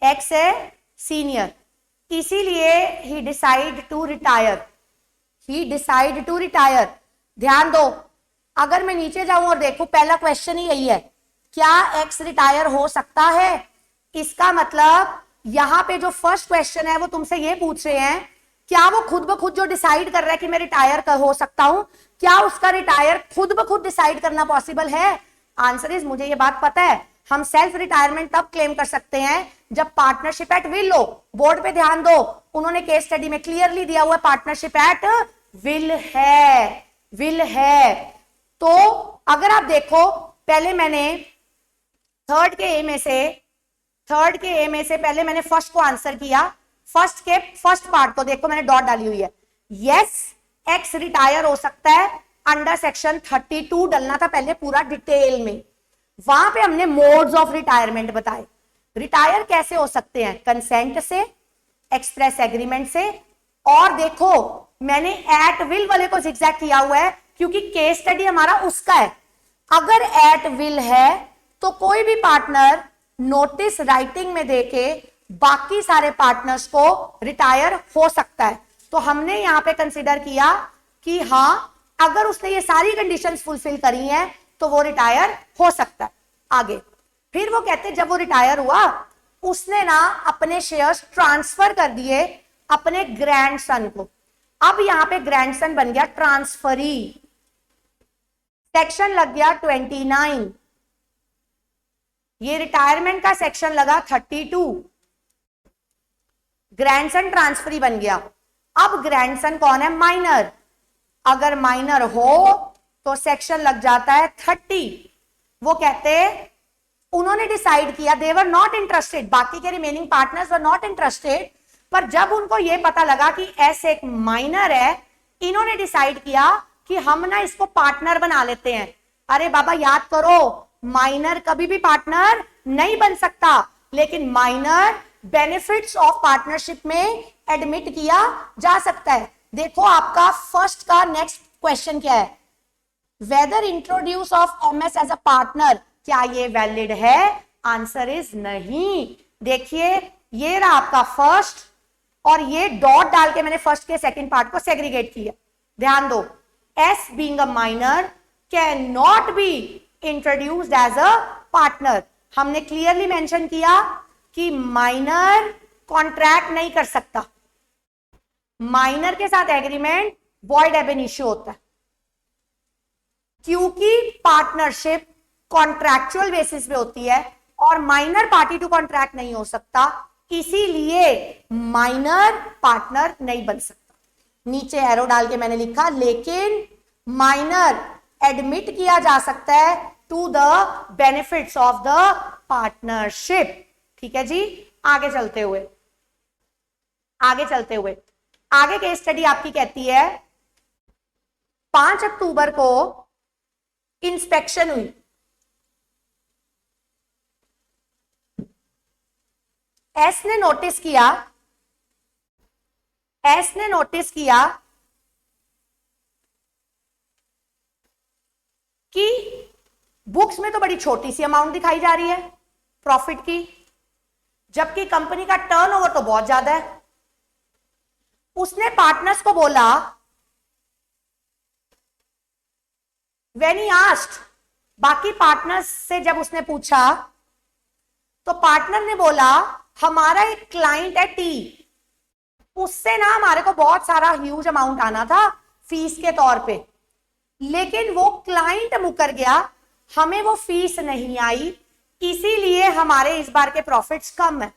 एक्स है सीनियर, इसीलिए ही decide to retire. He decide to retire. ध्यान दो, अगर मैं नीचे जाऊं और देखूं, पहला क्वेश्चन ही यही है, क्या एक्स रिटायर हो सकता है? इसका मतलब यहां पे जो फर्स्ट क्वेश्चन है वो तुमसे ये पूछ रहे हैं क्या वो खुद ब खुद जो डिसाइड कर रहा है कि मैं रिटायर हो सकता हूं, क्या उसका रिटायर खुद ब खुद डिसाइड करना पॉसिबल है? आंसर इज, मुझे ये बात पता है, हम सेल्फ रिटायरमेंट तब क्लेम कर सकते हैं जब पार्टनरशिप एट विल हो। बोर्ड पे ध्यान दो, उन्होंने केस स्टडी में क्लियरली दिया हुआ पार्टनरशिप एट विल है, विल है। तो अगर आप देखो, पहले मैंने थर्ड के ए में से पहले मैंने फर्स्ट को आंसर किया। फर्स्ट के फर्स्ट पार्ट को देखो, मैंने डॉट डाली हुई है। यस, एक्स रिटायर हो सकता है अंडर सेक्शन 32 डलना था पहले पूरा डिटेल में। वहां पे हमने मोड्स ऑफ रिटायरमेंट बताए। रिटायर कैसे हो सकते हैं? कंसेंट से, एक्सप्रेस एग्रीमेंट से, और देखो मैंने एट विल वाले को जिग्जैग किया हुआ है क्योंकि केस स्टडी हमारा उसका है। अगर एट विल है तो कोई भी पार्टनर नोटिस राइटिंग में देके बाकी सारे पार्टनर्स को रिटायर हो सकता है। तो हमने यहां पे कंसीडर किया कि हां, अगर उसने ये सारी कंडीशंस फुलफिल करी हैं तो वो रिटायर हो सकता है। आगे फिर वो कहते जब वो रिटायर हुआ उसने ना अपने शेयर्स ट्रांसफर कर दिए अपने ग्रैंडसन को। अब यहां पे ग्रैंडसन बन गया ट्रांसफरी। सेक्शन लग गया 29, ये रिटायरमेंट का सेक्शन लगा 32, ग्रैंडसन ट्रांसफरी बन गया। अब ग्रैंडसन कौन है? माइनर। अगर माइनर हो तो सेक्शन लग जाता है 30। वो कहते उन्होंने डिसाइड किया, दे वर नॉट इंटरेस्टेड, बाकी के remaining partners were not interested, पर जब उनको यह पता लगा कि एस एक माइनर है, इन्होंने डिसाइड किया कि हम ना इसको पार्टनर बना लेते हैं। अरे बाबा याद करो, माइनर कभी भी पार्टनर नहीं बन सकता, लेकिन माइनर बेनिफिट्स ऑफ पार्टनरशिप में एडमिट किया जा सकता है। देखो आपका फर्स्ट का नेक्स्ट क्वेश्चन क्या है? Whether introduce of MS as a partner, क्या ये वैलिड है? आंसर इज नहीं। देखिए ये रहा आपका फर्स्ट, और ये डॉट डाल के मैंने फर्स्ट के सेकंड पार्ट को सेग्रीगेट किया। ध्यान दो, S being a minor can not be introduced as a partner. हमने क्लियरली मेंशन किया कि माइनर कॉन्ट्रैक्ट नहीं कर सकता, माइनर के साथ एग्रीमेंट वॉइड एब इनिशियो होता है, क्योंकि पार्टनरशिप कॉन्ट्रैक्चुअल बेसिस पे होती है और माइनर पार्टी टू कॉन्ट्रैक्ट नहीं हो सकता, इसीलिए माइनर पार्टनर नहीं बन सकता। नीचे एरो डाल के मैंने लिखा लेकिन माइनर एडमिट किया जा सकता है to the benefits of the partnership. ठीक है जी, आगे चलते हुए आगे केस स्टडी आपकी कहती है 5 अक्टूबर को इंस्पेक्शन हुई। एस ने नोटिस किया कि बुक्स में तो बड़ी छोटी सी अमाउंट दिखाई जा रही है प्रॉफिट की, जबकि कंपनी का टर्नओवर तो बहुत ज्यादा है। उसने पार्टनर्स को बोला, व्हेन ही आस्क्ड बाकी पार्टनर्स से जब उसने पूछा तो पार्टनर ने बोला हमारा एक क्लाइंट है टी, उससे ना हमारे को बहुत सारा ह्यूज अमाउंट आना था फीस के तौर पे, लेकिन वो क्लाइंट मुकर गया, हमें वो फीस नहीं आई, इसीलिए हमारे इस बार के प्रॉफिट्स कम है।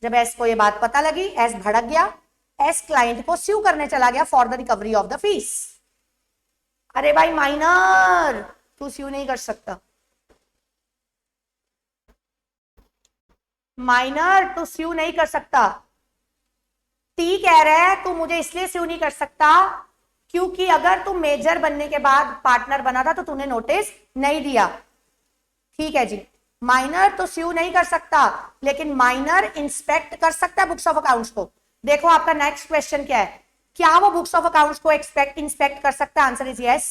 जब एस को ये बात पता लगी, एस भड़क गया, एस क्लाइंट को स्यू करने चला गया for the recovery of the fees. अरे भाई माइनर, तू स्यू नहीं कर सकता, माइनर तू स्यू नहीं कर सकता। टी कह रहा है तू मुझे इसलिए स्यू नहीं कर सकता क्योंकि अगर तू मेजर बनने के बाद पार्टनर बना था तो तूने नोटिस नहीं दिया। ठीक है जी, माइनर तो स्यू नहीं कर सकता, लेकिन माइनर इंस्पेक्ट कर सकता है बुक्स ऑफ अकाउंट्स को। देखो आपका नेक्स्ट क्वेश्चन क्या है, क्या वो बुक्स ऑफ अकाउंट्स को इंस्पेक्ट कर सकता है? Answer is yes.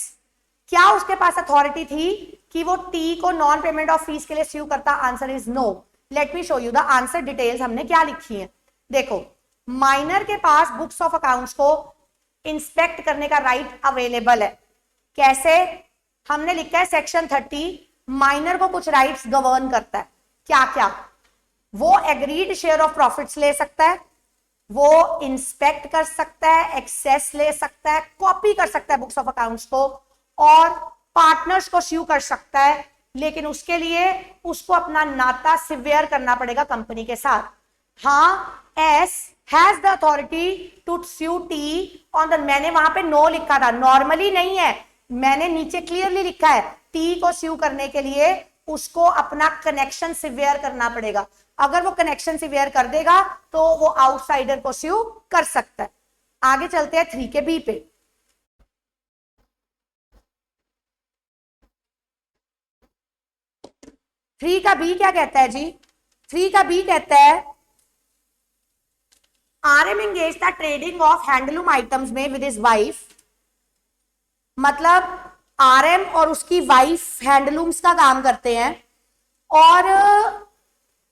क्या उसके पास अथॉरिटी थी कि वो टी को नॉन पेमेंट ऑफ फीस के लिए स्यू करता? Answer is no. Let me show you the answer details हमने क्या लिखी है। देखो, माइनर के पास बुक्स ऑफ अकाउंट्स को इंस्पेक्ट करने का राइट अवेलेबल है। कैसे? हमने लिखा है सेक्शन 30 माइनर को कुछ राइट्स गवर्न करता है। क्या क्या? वो एग्रीड शेयर ऑफ प्रॉफिट्स ले सकता है, वो इंस्पेक्ट कर सकता है, एक्सेस ले सकता है, कॉपी कर सकता है बुक्स ऑफ अकाउंट्स को, और पार्टनर्स को स्यू कर सकता है, लेकिन उसके लिए उसको अपना नाता सिवियर करना पड़ेगा कंपनी के साथ। हाँ, S has the authority to sue T on the, मैंने वहां पे नो लिखा था, नॉर्मली नहीं है, मैंने नीचे क्लियरली लिखा है टी को स्यू करने के लिए उसको अपना कनेक्शन सिवियर करना पड़ेगा। अगर वो कनेक्शन सिवियर कर देगा तो वो आउटसाइडर को स्यू कर सकता है। आगे चलते हैं 3 के बी पे। 3 का बी क्या कहता है जी? 3 का बी कहता है RM engaged the trading of handloom items में विद हिज वाइफ। मतलब RM और उसकी वाइफ हैंडलूम्स का काम करते हैं, और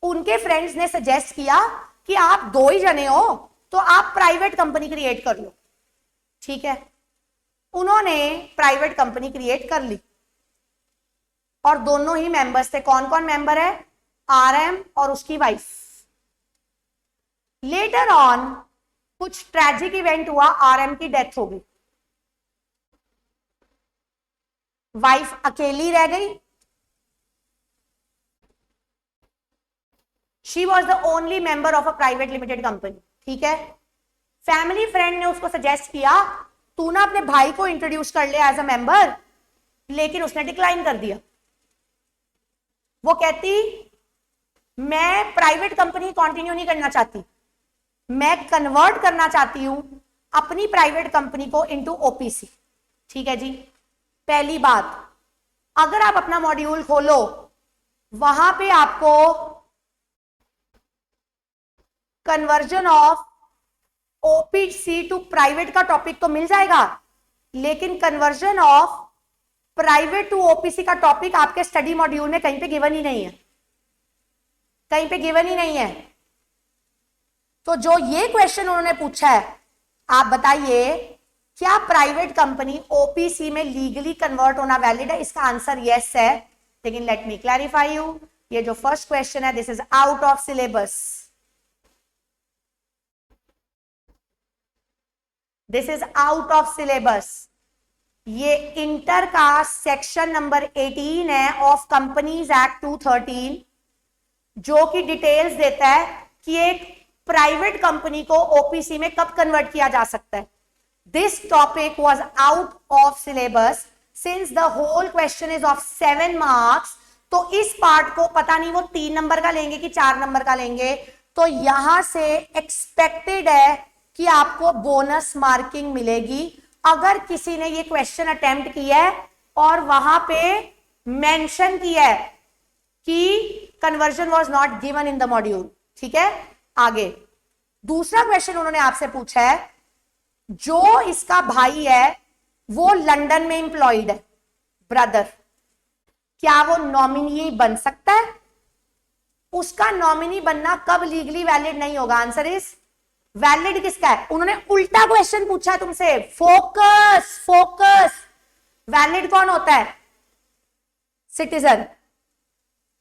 उनके फ्रेंड्स ने सजेस्ट किया कि आप 2 ही जने हो तो आप प्राइवेट कंपनी क्रिएट कर लो। ठीक है, उन्होंने प्राइवेट कंपनी क्रिएट कर ली और दोनों ही मेंबर्स थे। कौन कौन मेंबर है? RM और उसकी वाइफ। लेटर ऑन कुछ ट्रेजिक इवेंट हुआ, RM की डेथ हो गई, वाइफ अकेली रह गई। She was the only member of a private limited company. ठीक है, फैमिली फ्रेंड ने उसको सजेस्ट किया तू ना अपने भाई को इंट्रोड्यूस कर ले एज अ मेंबर, लेकिन उसने डिक्लाइन कर दिया। वो कहती मैं प्राइवेट कंपनी कंटिन्यू नहीं करना चाहती, मैं कन्वर्ट करना चाहती हूं अपनी प्राइवेट कंपनी को इनटू ओपीसी। ठीक है जी, पहली बात, अगर आप अपना मॉड्यूल खोलो वहां पे आपको conversion of OPC to private का टॉपिक तो मिल जाएगा, लेकिन conversion of private to OPC का टॉपिक आपके स्टडी मॉड्यूल में कहीं पे गिवन ही नहीं है, कहीं पे गिवन ही नहीं है। तो जो ये क्वेश्चन उन्होंने पूछा है, आप बताइए क्या प्राइवेट कंपनी ओपीसी में लीगली कन्वर्ट होना वैलिड है? इसका आंसर यस है, लेकिन लेट मी क्लैरिफाई यू, ये जो फर्स्ट क्वेश्चन है this is out of syllabus, this is out of syllabus. ये इंटर का सेक्शन नंबर 18 है ऑफ कंपनीज एक्ट 213, जो कि डिटेल्स देता है कि एक प्राइवेट कंपनी को ओपीसी में कब कन्वर्ट किया जा सकता है। This topic was out of syllabus since the whole question is of 7 marks. तो इस पार्ट को पता नहीं वो 3 नंबर का लेंगे कि 4 नंबर का लेंगे, तो यहां से एक्सपेक्टेड है कि आपको बोनस मार्किंग मिलेगी अगर किसी ने ये क्वेश्चन अटेम्प्ट किया है और वहां पे मेंशन किया है कि conversion was not given in the module. ठीक है, आगे दूसरा क्वेश्चन उन्होंने आपसे पूछा है, जो इसका भाई है वो लंदन में एम्प्लॉयड है, ब्रदर, क्या वो नॉमिनी बन सकता है? उसका नॉमिनी बनना कब लीगली वैलिड नहीं होगा? आंसर इज वैलिड किसका है? उन्होंने उल्टा क्वेश्चन पूछा तुमसे, फोकस फोकस। वैलिड कौन होता है? सिटीजन,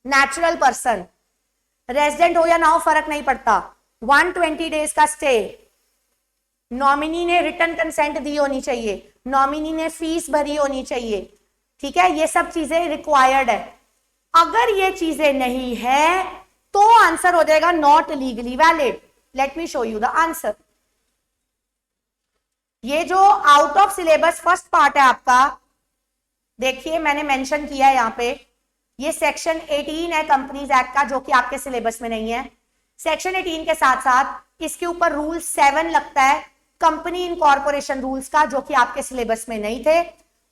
नेचुरल पर्सन, रेजिडेंट हो या ना हो फर्क नहीं पड़ता, 120 डेज का स्टे, नॉमिनी ने रिटर्न कंसेंट दी होनी चाहिए, नॉमिनी ने फीस भरी होनी चाहिए, ठीक है, ये सब चीजें रिक्वायर्ड है। अगर ये चीजें नहीं है तो आंसर हो जाएगा not legally valid. Late me show you the answer. ये जो out of syllabus first part है आपका, देखिए मैंने मेंशन किया है यहां पे, ये सेक्शन 18 है कंपनीज एक्ट का, जो कि आपके सिलेबस में नहीं है। सेक्शन 18 के साथ साथ इसके ऊपर रूल 7 लगता है कंपनी इनकॉर्पोरेशन रूल्स का, जो कि आपके सिलेबस में नहीं थे।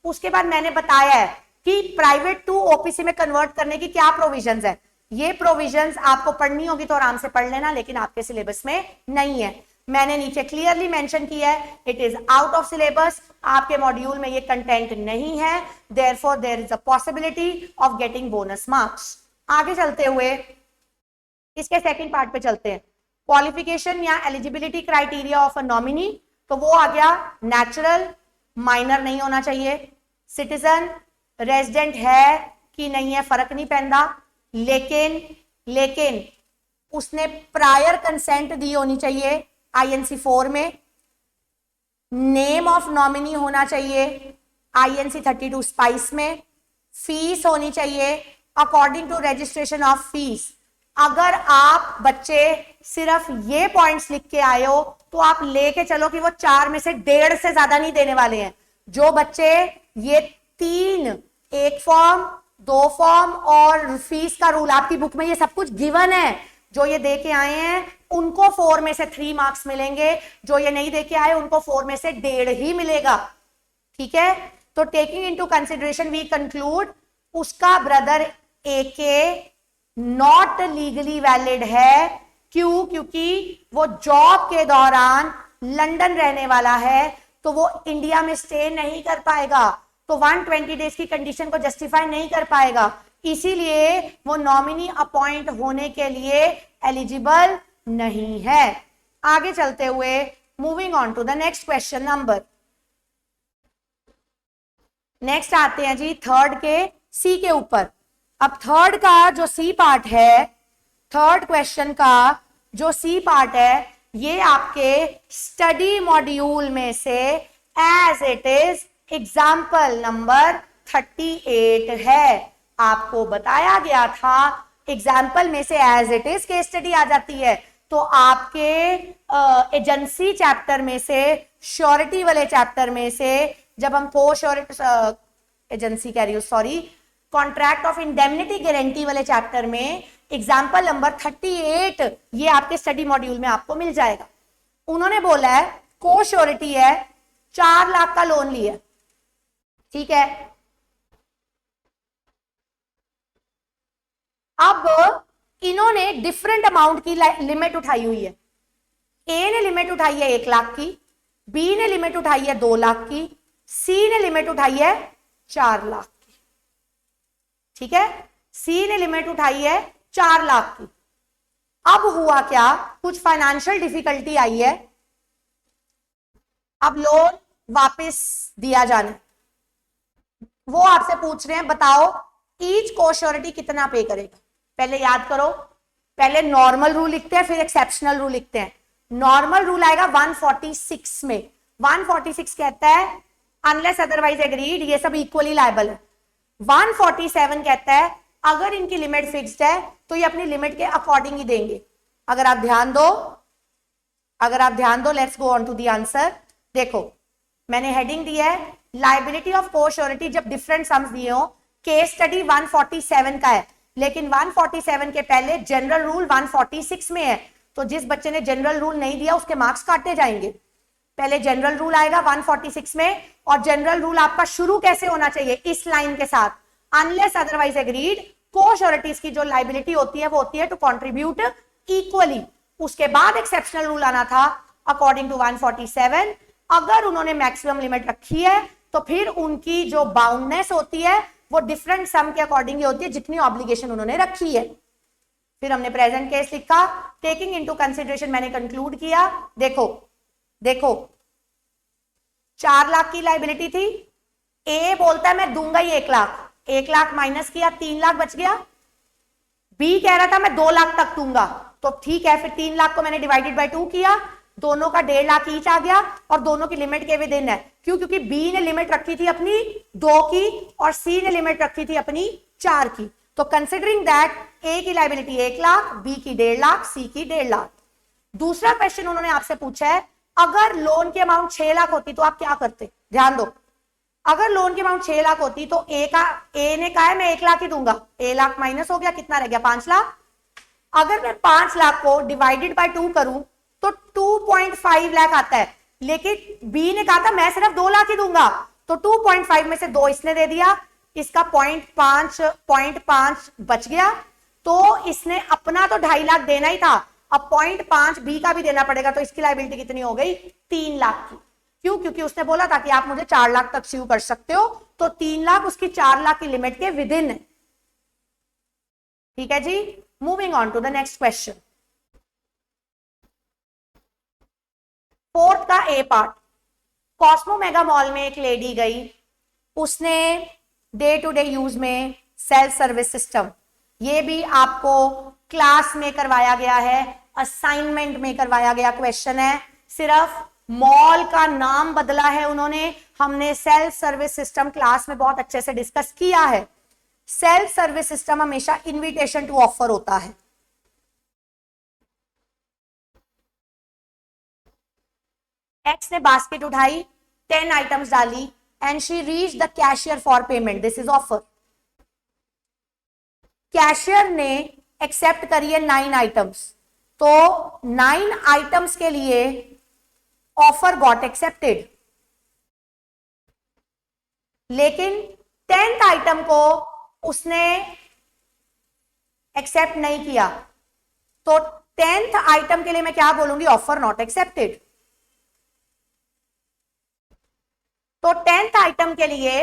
उसके बाद मैंने बताया है कि प्राइवेट टू ओपीसी में कन्वर्ट करने की क्या प्रोविजंस है। ये प्रोविजंस आपको पढ़नी होगी तो आराम से पढ़ लेना, लेकिन आपके सिलेबस में नहीं है। मैंने नीचे क्लियरली मेंशन किया है, it is out of syllabus, आपके मॉड्यूल में ये कंटेंट नहीं है, therefore there is a possibility of getting bonus marks. आगे चलते हुए इसके सेकंड पार्ट पे चलते हैं, क्वालिफिकेशन या eligibility criteria of a nominee. तो वो आ गया नेचुरल, माइनर नहीं होना चाहिए, सिटीजन, रेजिडेंट है कि नहीं है फर्क नहीं पैंदा, लेकिन उसने प्रायर कंसेंट दी होनी चाहिए INC 4 में, नेम ऑफ नॉमिनी होना चाहिए INC 32 स्पाइस में, फीस होनी चाहिए according to registration of fees. अगर आप बच्चे सिर्फ ये पॉइंट्स लिख के आए हो तो आप लेके चलो कि वो 4 में से 1.5 से ज्यादा नहीं देने वाले हैं। जो बच्चे ये 3, 1 फॉर्म 2 फॉर्म और फीस का रूल, आपकी बुक में ये सब कुछ गिवन है, जो ये दे के आए हैं उनको 4 में से 3 मार्क्स मिलेंगे, जो ये नहीं दे के आए उनको 4 में से 1.5 ही मिलेगा, ठीक है। तो taking into consideration we conclude उसका brother AK not legally valid है। क्यों? क्योंकि वो जॉब के दौरान लंदन रहने वाला है, तो वो इंडिया में स्टे नहीं कर पाएगा, तो 120 डेज की कंडीशन को जस्टिफाई नहीं कर पाएगा, इसीलिए वो नॉमिनी अपॉइंट होने के लिए एलिजिबल नहीं है। आगे चलते हुए moving on to the next question number, next आते हैं जी थर्ड के सी के ऊपर। अब थर्ड का जो सी पार्ट है, थर्ड क्वेश्चन का जो सी पार्ट है, ये आपके स्टडी मॉड्यूल में से as it is example number 38 है। आपको बताया गया था एग्जाम्पल में से as it is case study आ जाती है, तो आपके एजेंसी चैप्टर में से, श्योरिटी वाले चैप्टर में से, जब हम को श्योरिटी एजेंसी कह रही हूं sorry, contract of indemnity guarantee वाले चैप्टर में एग्जाम्पल नंबर 38 ये आपके स्टडी मॉड्यूल में आपको मिल जाएगा। उन्होंने बोला है को श्योरिटी है, 4 लाख का लोन लिया, ठीक है। अब इन्होंने डिफरेंट अमाउंट की लिमिट उठाई हुई है। ए ने लिमिट उठाई है 1 लाख की, बी ने लिमिट उठाई है 2 लाख की, सी ने लिमिट उठाई है 4 लाख की, ठीक है। सी ने लिमिट उठाई है 4 लाख की। अब हुआ क्या, कुछ फाइनेंशियल डिफिकल्टी आई है, अब लोन वापस दिया जाना, वो आपसे पूछ रहे हैं बताओ ईच को श्योरिटी कितना पे करेगा। पहले याद करो, पहले नॉर्मल रूल लिखते हैं फिर एक्सेप्शनल रूल लिखते हैं। नॉर्मल रूल आएगा 146 में, 146 कहता है अनलेस अदरवाइज एग्रीड ये सब इक्वली लायबल है। 147 कहता है अगर इनकी लिमिट फिक्स्ड है तो ये अपनी लिमिट के अकॉर्डिंग ही देंगे। अगर आप ध्यान दो let's go on to the answer. देखो मैंने हेडिंग दी है लाइबिलिटी ऑफ को श्योरिटी, जब डिफरेंट सम्स दिए हो। केस स्टडी 147 का है, लेकिन 147 के पहले जनरल रूल 146 में है, तो जिस बच्चे ने जनरल रूल नहीं दिया उसके मार्क्स काटे जाएंगे। पहले जनरल रूल आएगा 146 में, और जनरल रूल आपका शुरू कैसे होना चाहिए, इस लाइन के साथ, अनलेस अदरवाइज एग्रीड को श्योरिटीज की जो लाइबिलिटी होती है वो होती है टू कंट्रीब्यूट इक्वली। उसके बाद एक्सेप्शनल रूल आना था अकॉर्डिंग टू 147। अगर उन्होंने मैक्सिमम लिमिट रखी है तो फिर उनकी जो बाउंडनेस होती है वो डिफरेंट सम के अकॉर्डिंग ही होती है जितनी ऑब्लिगेशन उन्होंने रखी है। फिर हमने प्रेजेंट केस लिखा, टेकिंग इनटू कंसीडरेशन मैंने कंक्लूड किया। देखो 4 लाख की लाइबिलिटी थी, ए बोलता है मैं दूंगा ही 1 लाख, 1 लाख माइनस किया, 3 लाख बच गया। बी कह रहा था मैं 2 लाख तक दूंगा, तो ठीक है, फिर 3 लाख को मैंने डिवाइडेड बाय 2 किया, दोनों का 1.5 लाख ईच आ गया, और दोनों की लिमिट के विद इन है। क्यों? क्योंकि बी ने लिमिट रखी थी अपनी 2 की और सी ने लिमिट रखी थी अपनी 4 की। तो कंसिडरिंग दैट ए की लायबिलिटी 1 लाख, बी की 1.5 लाख, सी की 1.5 लाख। दूसरा क्वेश्चन उन्होंने आपसे पूछा है, अगर लोन की अमाउंट 6 लाख होती तो आप क्या करते? ध्यान दो, अगर लोन की अमाउंट 6 लाख होती तो ए ने कहा है मैं 1 लाख ही दूंगा, 1 लाख माइनस हो गया, कितना रह गया? 5 लाख। अगर मैं 5 लाख को डिवाइडेड बाय 2 करूं तो 2.5 लाख आता है, लेकिन बी ने कहा था मैं सिर्फ 2 लाख ही दूंगा, तो 2.5 में से 2 इसने दे दिया, इसका 0.5 बच गया, तो इसने अपना तो 2.5 लाख देना ही था, अब 0.5 बी का भी देना पड़ेगा, तो इसकी लायबिलिटी कितनी हो गई? 3 लाख की। क्यों? क्योंकि उसने बोला था कि आप मुझे 4 लाख तक स्यू कर सकते हो, तो 3 लाख उसकी 4 लाख की लिमिट के विद इन है। ठीक है जी, moving on to the next question. Fourth का A part, Cosmo Mega Mall में एक लेडी गई, उसने डे टू डे यूज में सेल्फ सर्विस सिस्टम, ये भी आपको क्लास में करवाया गया है, असाइनमेंट में करवाया गया क्वेश्चन है, सिर्फ मॉल का नाम बदला है उन्होंने। हमने सेल्फ सर्विस सिस्टम क्लास में बहुत अच्छे से डिस्कस किया है। सेल्फ सर्विस सिस्टम हमेशा इनविटेशन टू ऑफर होता है। एक्स ने बास्केट उठाई, 10 आइटम्स डाली and she reach the cashier for payment, this is offer. Cashier ने एक्सेप्ट करी है 9 आइटम्स, तो 9 आइटम्स के लिए ऑफर गॉट एक्सेप्टेड, लेकिन 10th आइटम को उसने एक्सेप्ट नहीं किया, तो 10th आइटम के लिए मैं क्या बोलूंगी? Offer not accepted. तो 10th आइटम के लिए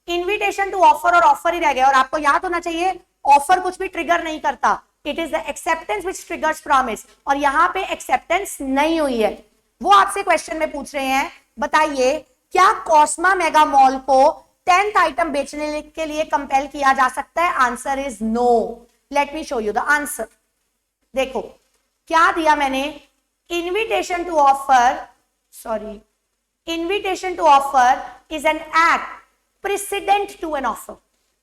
इनविटेशन टू ऑफर और ऑफर ही रह गया, और आपको याद होना चाहिए ऑफर कुछ भी ट्रिगर नहीं करता, it is the acceptance which triggers promise, और यहां पे एक्सेप्टेंस नहीं हुई है। वो आपसे क्वेश्चन में पूछ रहे हैं, बताइए क्या कॉस्मा मेगा मॉल को 10th आइटम बेचने के लिए कंपेल किया जा सकता है? Answer is no. Let me show you the answer. देखो क्या दिया मैंने, invitation to offer, sorry, invitation to offer is an act precedent to an offer.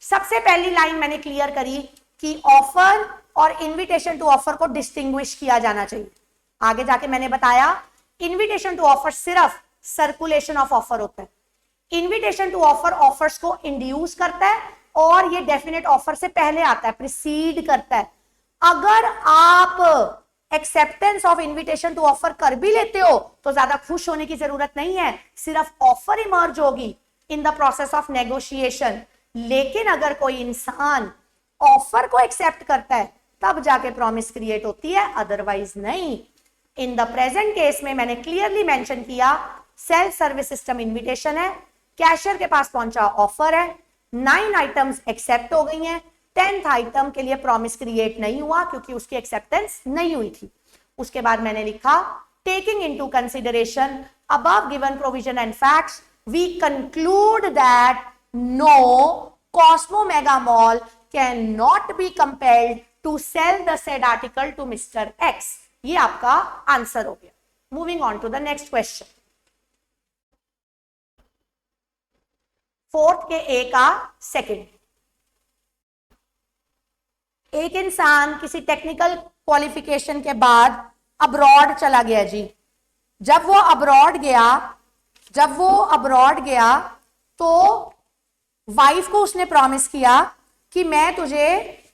सबसे पहली लाइन मैंने क्लियर करी कि ऑफर और इनविटेशन टू ऑफर को डिस्टिंग्विश किया जाना चाहिए। आगे जाके मैंने बताया इनविटेशन टू ऑफर सिर्फ सर्कुलेशन ऑफ ऑफर होता है, इनविटेशन टू ऑफर ऑफर्स को इंड्यूस करता है और ये डेफिनेट ऑफर से पहले आता है, प्रिसीड करता है। अगर आप acceptance of invitation to offer कर भी लेते हो तो ज्यादा खुश होने की जरूरत नहीं है, सिर्फ ऑफर इमर्ज होगी in the process of negotiation. लेकिन अगर कोई इंसान ऑफर को एक्सेप्ट करता है तब जाके प्रॉमिस क्रिएट होती है, अदरवाइज नहीं। इन द प्रेजेंट केस में मैंने क्लियरली मेंशन किया सेल्फ सर्विस सिस्टम इनविटेशन है, कैशियर के पास पहुंचा ऑफर है, 9 आइटम्स एक्सेप्ट हो गई हैं, 10th आइटम के लिए प्रॉमिस क्रिएट नहीं हुआ क्योंकि उसकी एक्सेप्टेंस नहीं हुई थी। उसके बाद मैंने लिखा taking into consideration above given provision and facts we conclude that no Cosmo Mega Mall can not be compelled to sell the said article to mister X. ये आपका आंसर हो गया। Moving on to the next question. Fourth के A का second, एक इंसान किसी technical qualification के बाद अब्रॉड चला गया जी। जब वो अब्रॉड गया तो वाइफ को उसने प्रॉमिस किया कि मैं तुझे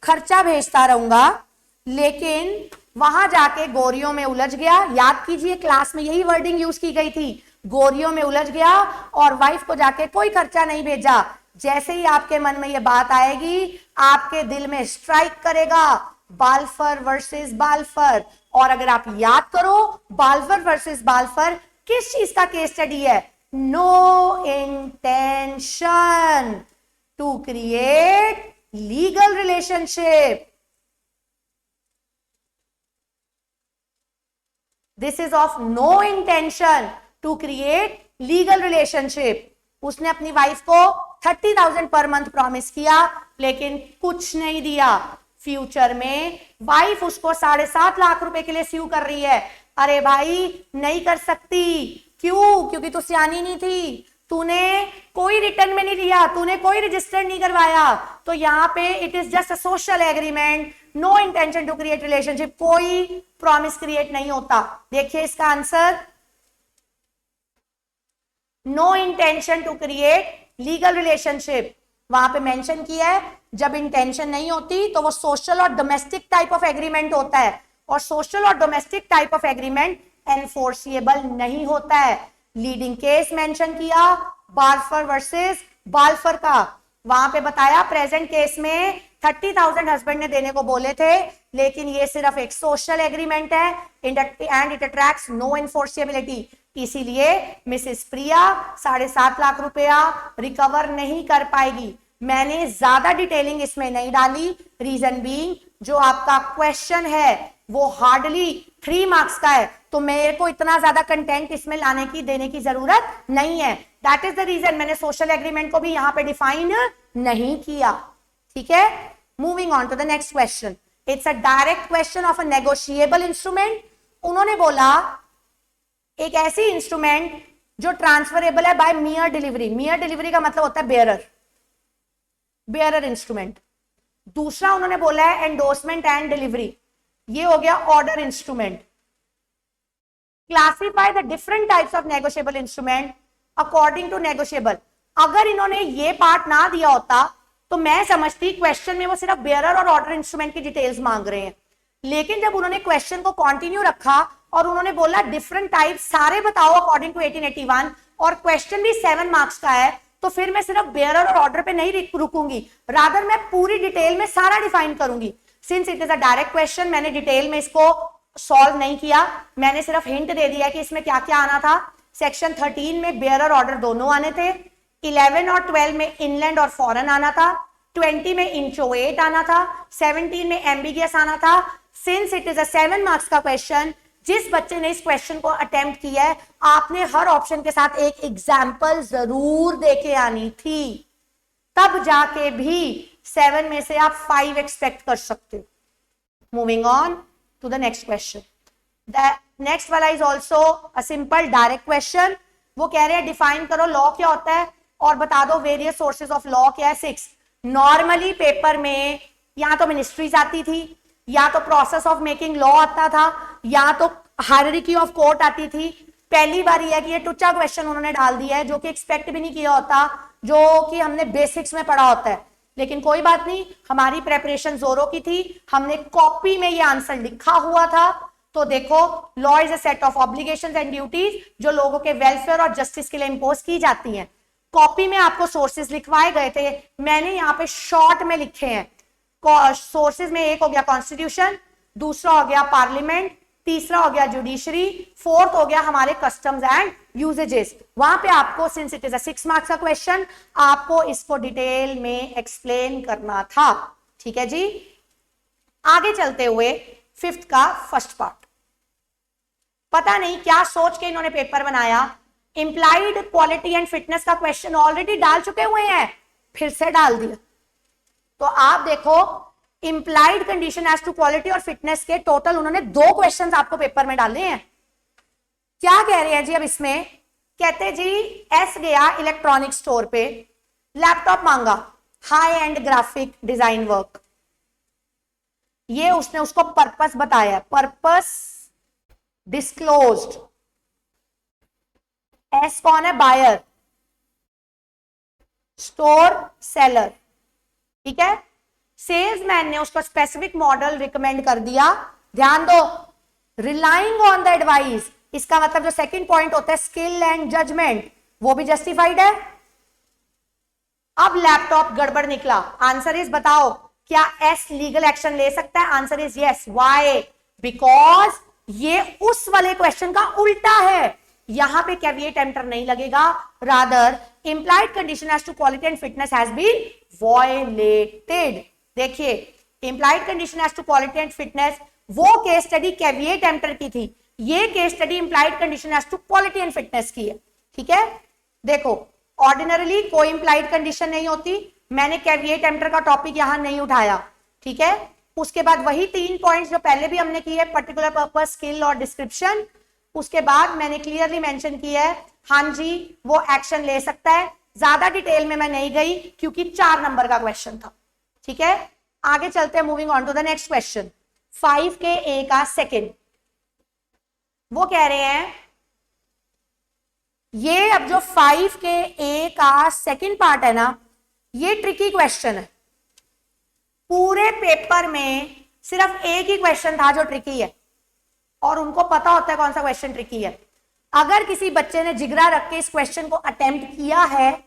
खर्चा भेजता रहूंगा, लेकिन वहां जाके गोरियों में उलझ गया। याद कीजिए क्लास में यही वर्डिंग यूज की गई थी, गोरियों में उलझ गया और वाइफ को जाके कोई खर्चा नहीं भेजा। जैसे ही आपके मन में ये बात आएगी आपके दिल में स्ट्राइक करेगा बाल्फर वर्सेस बाल्फर। और अगर आप याद करो बाल्फर वर्सेस बाल्फर किस चीज का केस स्टडी है? No intention to create legal relationship. This is of no intention to create legal relationship. उसने अपनी वाइफ को 30,000 पर मंथ प्रॉमिस किया, लेकिन कुछ नहीं दिया। फ्यूचर में वाइफ उसको 7.5 लाख रुपए के लिए स्यू कर रही है। अरे भाई नहीं कर सकती, क्यों? क्योंकि तू सियानी नहीं थी, तूने कोई रिटर्न में नहीं दिया, तूने कोई रजिस्टर नहीं करवाया। तो यहाँ पे it is just a social agreement, no intention to create relationship, कोई प्रॉमिस क्रिएट नहीं होता। देखिए इसका answer, no intention to create legal relationship, वहां पे मेंशन किया है। जब इंटेंशन नहीं होती तो वो सोशल और डोमेस्टिक टाइप ऑफ एग्रीमेंट होता है, और सोशल और domestic type of agreement enforceable नहीं होता है। लीडिंग केस मेंशन किया बाल्फर वर्सेस बाल्फर का, वहां पे बताया प्रेजेंट केस में 30,000 हस्बैंड ने देने को बोले थे, लेकिन ये सिर्फ एक सोशल एग्रीमेंट है एंड इट अट्रैक्ट्स नो एनफोर्सिएबिलिटी। इसीलिए मिसेस प्रिया 7.5 लाख रुपया रिकवर नहीं कर पाएगी। मैंने ज्यादा डिटेलिंग इसमें नहीं डाली, रीजन बीइंग जो आपका क्वेश्चन है वो हार्डली 3 मार्क्स का है, तो मेरे को इतना ज्यादा कंटेंट इसमें लाने की देने की जरूरत नहीं है। दैट इज द रीजन मैंने सोशल एग्रीमेंट को भी यहां पे डिफाइन नहीं किया। ठीक है, moving on to the next question. It's a direct question of a negotiable instrument. उन्होंने बोला एक ऐसी इंस्ट्रूमेंट जो ट्रांसफरेबल है by mere delivery. Mere delivery का मतलब होता है बेयरर, बेयरर इंस्ट्रूमेंट। दूसरा उन्होंने बोला है एंडोर्समेंट एंड डिलीवरी, ये हो गया order instrument. Classify the different types of negotiable instrument according to negotiable. अगर इन्होंने ये पार्ट ना दिया होता तो मैं समझती क्वेश्चन में वो सिर्फ बेयरर और ऑर्डर इंस्ट्रूमेंट की डिटेल्स मांग रहे हैं, लेकिन जब उन्होंने क्वेश्चन को कंटिन्यू रखा और उन्होंने बोला डिफरेंट टाइप सारे बताओ अकॉर्डिंग टू 1881, और क्वेश्चन भी 7 मार्क्स का है, तो फिर मैं सिर्फ बेयरर और ऑर्डर पे नहीं रुकूंगी, रादर मैं पूरी डिटेल में सारा डिफाइन करूंगी। Since it is a direct question, मैंने डिटेल में इसको सॉल्व नहीं किया, मैंने सिर्फ हिंट दे दिया कि इसमें क्या क्या आना था। सेक्शन 13 में बेयरर ऑर्डर दोनों आने थे, 11 और 12 में इनलैंड और फॉरेन आना था, 20 में इंचोएट आना था, 17 में एम्बिगियस आना था। Since it is a 7 marks का क्वेश्चन, जिस बच्चे ने इस क्वेश्चन को अटेम्प्ट किया है, आपने हर ऑप्शन के साथ एक एग्जाम्पल जरूर देके आनी थी, तब जाके भी 7 में से आप 5 एक्सपेक्ट कर सकते हो। Moving on to the next question. The next वाला is also a simple direct question. वो कह रहे हैं डिफाइन करो लॉ क्या होता है और बता दो वेरियस सोर्सेज ऑफ लॉ क्या है। 6 नॉर्मली पेपर में या तो मिनिस्ट्रीज आती थी, या तो प्रोसेस ऑफ मेकिंग लॉ आता था, या तो हायरार्की ऑफ कोर्ट आती थी। पहली बार यह है कि ये टुच्चा क्वेश्चन उन्होंने डाल दिया है, जो कि एक्सपेक्ट भी नहीं किया होता, जो कि हमने बेसिक्स में पढ़ा होता है। लेकिन कोई बात नहीं, हमारी प्रेपरेशन जोरों की थी, हमने कॉपी में ये आंसर लिखा हुआ था। तो देखो, law is a set of obligations and duties जो लोगों के वेलफेयर और जस्टिस के लिए इंपोज की जाती हैं। कॉपी में आपको सोर्सेज लिखवाए गए थे, मैंने यहाँ पे शॉर्ट में लिखे हैं। सोर्सेज में एक हो गया कॉन्स्टिट्यूशन, दूसरा हो गया पार्लियामेंट, तीसरा हो गया जुडिशरी, फोर्थ हो गया हमारे कस्टम्स एंड यूजेजेस। वहां पे आपको, since it is a 6 marks का क्वेश्चन, आपको इसको डिटेल में एक्सप्लेन करना था। ठीक है जी, आगे चलते हुए 5th का फर्स्ट पार्ट। पता नहीं क्या सोच के इन्होंने पेपर बनाया, इंप्लाइड क्वालिटी एंड फिटनेस का क्वेश्चन ऑलरेडी डाल चुके हुए हैं, फिर से डाल दिया। तो आप देखो, implied condition as to quality और फिटनेस के टोटल उन्होंने 2 क्वेश्चंस आपको पेपर में डाले हैं। क्या कह रहे हैं जी अब इसमें? कहते जी एस गया इलेक्ट्रॉनिक स्टोर पे, लैपटॉप मांगा, high and graphic design work. ये उसने उसको पर्पस बताया, पर्पस डिस्क्लोज्ड। एस कौन है? Buyer, store seller. ठीक है, सेल्समैन ने उसको स्पेसिफिक मॉडल रिकमेंड कर दिया। ध्यान दो, रिलाइंग ऑन द एडवाइस, इसका मतलब जो सेकंड पॉइंट होता है स्किल एंड जजमेंट, वो भी जस्टिफाइड है। अब लैपटॉप गड़बड़ निकला, आंसर इज बताओ क्या एस लीगल एक्शन ले सकता है? Answer is yes. Why? Because ये उस वाले क्वेश्चन का उल्टा है, यहां पे कैविएट एंटर नहीं लगेगा, rather implied condition as to quality and fitness has been violated. देखिए, implied condition as to quality and fitness वो केस स्टडी कैविएट एंटर की थी, ये case study implied condition as to quality and fitness की है। ठीक है, देखो ऑर्डिनरली कोई इंप्लाइड कंडीशन नहीं होती, मैंने कैविएट एम्प्टर का टॉपिक यहां नहीं उठाया, ठीक है। उसके बाद वही 3 पॉइंट्स जो पहले भी हमने किए, पर्टिकुलर पर्पस, स्किल और डिस्क्रिप्शन। उसके बाद मैंने क्लियरली मेंशन किया है हाँ जी वो एक्शन ले सकता है। ज्यादा डिटेल में मैं नहीं गई क्योंकि 4 नंबर का क्वेश्चन था, ठीक है। आगे चलते हैं, moving on to the next question. 5 के ए का सेकंड, वो कह रहे हैं ये अब जो 5 के ए का सेकंड पार्ट है ना, ये ट्रिकी क्वेश्चन है। पूरे पेपर में सिर्फ एक ही क्वेश्चन था जो ट्रिकी है, और उनको पता होता है कौन सा क्वेश्चन ट्रिकी है। अगर किसी बच्चे ने जिगरा रख के इस क्वेश्चन को अटेम्प्ट किया है,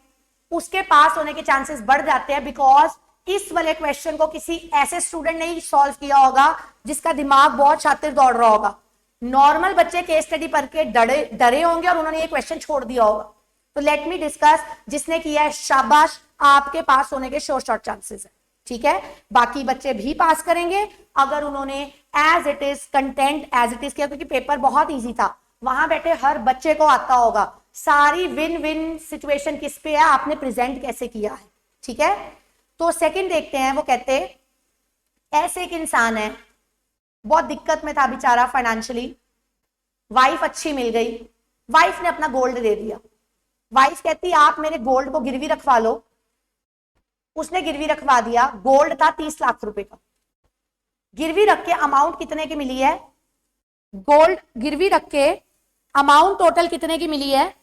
उसके पास होने के चांसेस बढ़ जाते हैं, बिकॉज इस वाले क्वेश्चन को किसी ऐसे स्टूडेंट ने ही सॉल्व किया होगा जिसका दिमाग बहुत शातिर दौड़ रहा होगा। नॉर्मल बच्चे केस स्टडी पढ़ के डरे होंगे और उन्होंने ये क्वेश्चन छोड़ दिया होगा। तो लेट मी डिस्कस, जिसने किया है शाबाश, आपके पास होने के शॉर्ट चांसेस है, ठीक है। बाकी बच्चे भी पास करेंगे अगर उन्होंने as it is content as it is किया, क्योंकि पेपर बहुत इजी था, वहां बैठे हर बच्चे को आता होगा। सारी विन विन सिचुएशन किस पे है, आपने प्रेजेंट कैसे किया है, ठीक है। तो सेकंड देखते हैं, वो कहते ऐसे एक इंसान है, बहुत दिक्कत में था बेचारा फाइनेंशियली, वाइफ अच्छी मिल गई, वाइफ ने अपना गोल्ड दे दिया। वाइफ कहती आप मेरे गोल्ड को गिरवी रखवा लो, उसने गिरवी रखवा दिया। गोल्ड था 30 लाख रुपए का, गिरवी रख के अमाउंट कितने की मिली है, गोल्ड गिरवी रख के अमाउंट टोटल कितने की मिली है,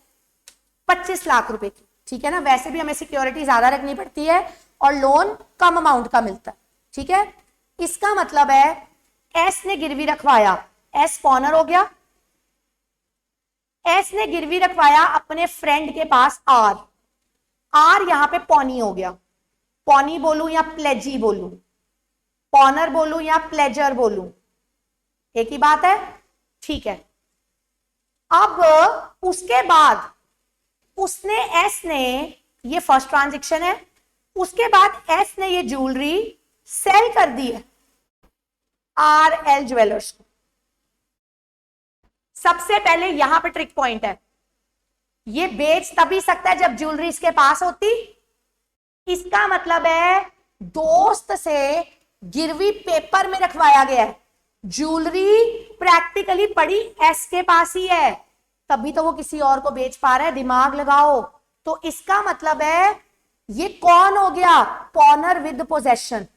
25 लाख रुपए की, ठीक है ना। वैसे भी हमें सिक्योरिटी ज्यादा रखनी पड़ती है और लोन कम अमाउंट का मिलता है, ठीक है। इसका मतलब है एस ने गिरवी रखवाया, एस पॉनर हो गया, एस ने गिरवी रखवाया अपने फ्रेंड के पास आर, आर यहां पे पौनी हो गया। पौनी बोलूं या प्लेजी बोलूं, पॉनर बोलूं या प्लेजर बोलूं, एक ही बात है, ठीक है। अब उसके बाद उसने, एस ने, ये फर्स्ट ट्रांजैक्शन है, उसके बाद एस ने ये ज्वेलरी सेल कर दी है आर एल ज्वेलर्स को। सबसे पहले यहां पे ट्रिक पॉइंट है, ये बेच तभी सकता है जब ज्वेलरी इसके पास होती। इसका मतलब है दोस्त से गिरवी पेपर में रखवाया गया है, ज्वेलरी प्रैक्टिकली पड़ी एस के पास ही है, तभी तो वो किसी और को बेच पा रहा है। दिमाग लगाओ। तो इसका मतलब है ये कौन हो गया, pawnor with possession.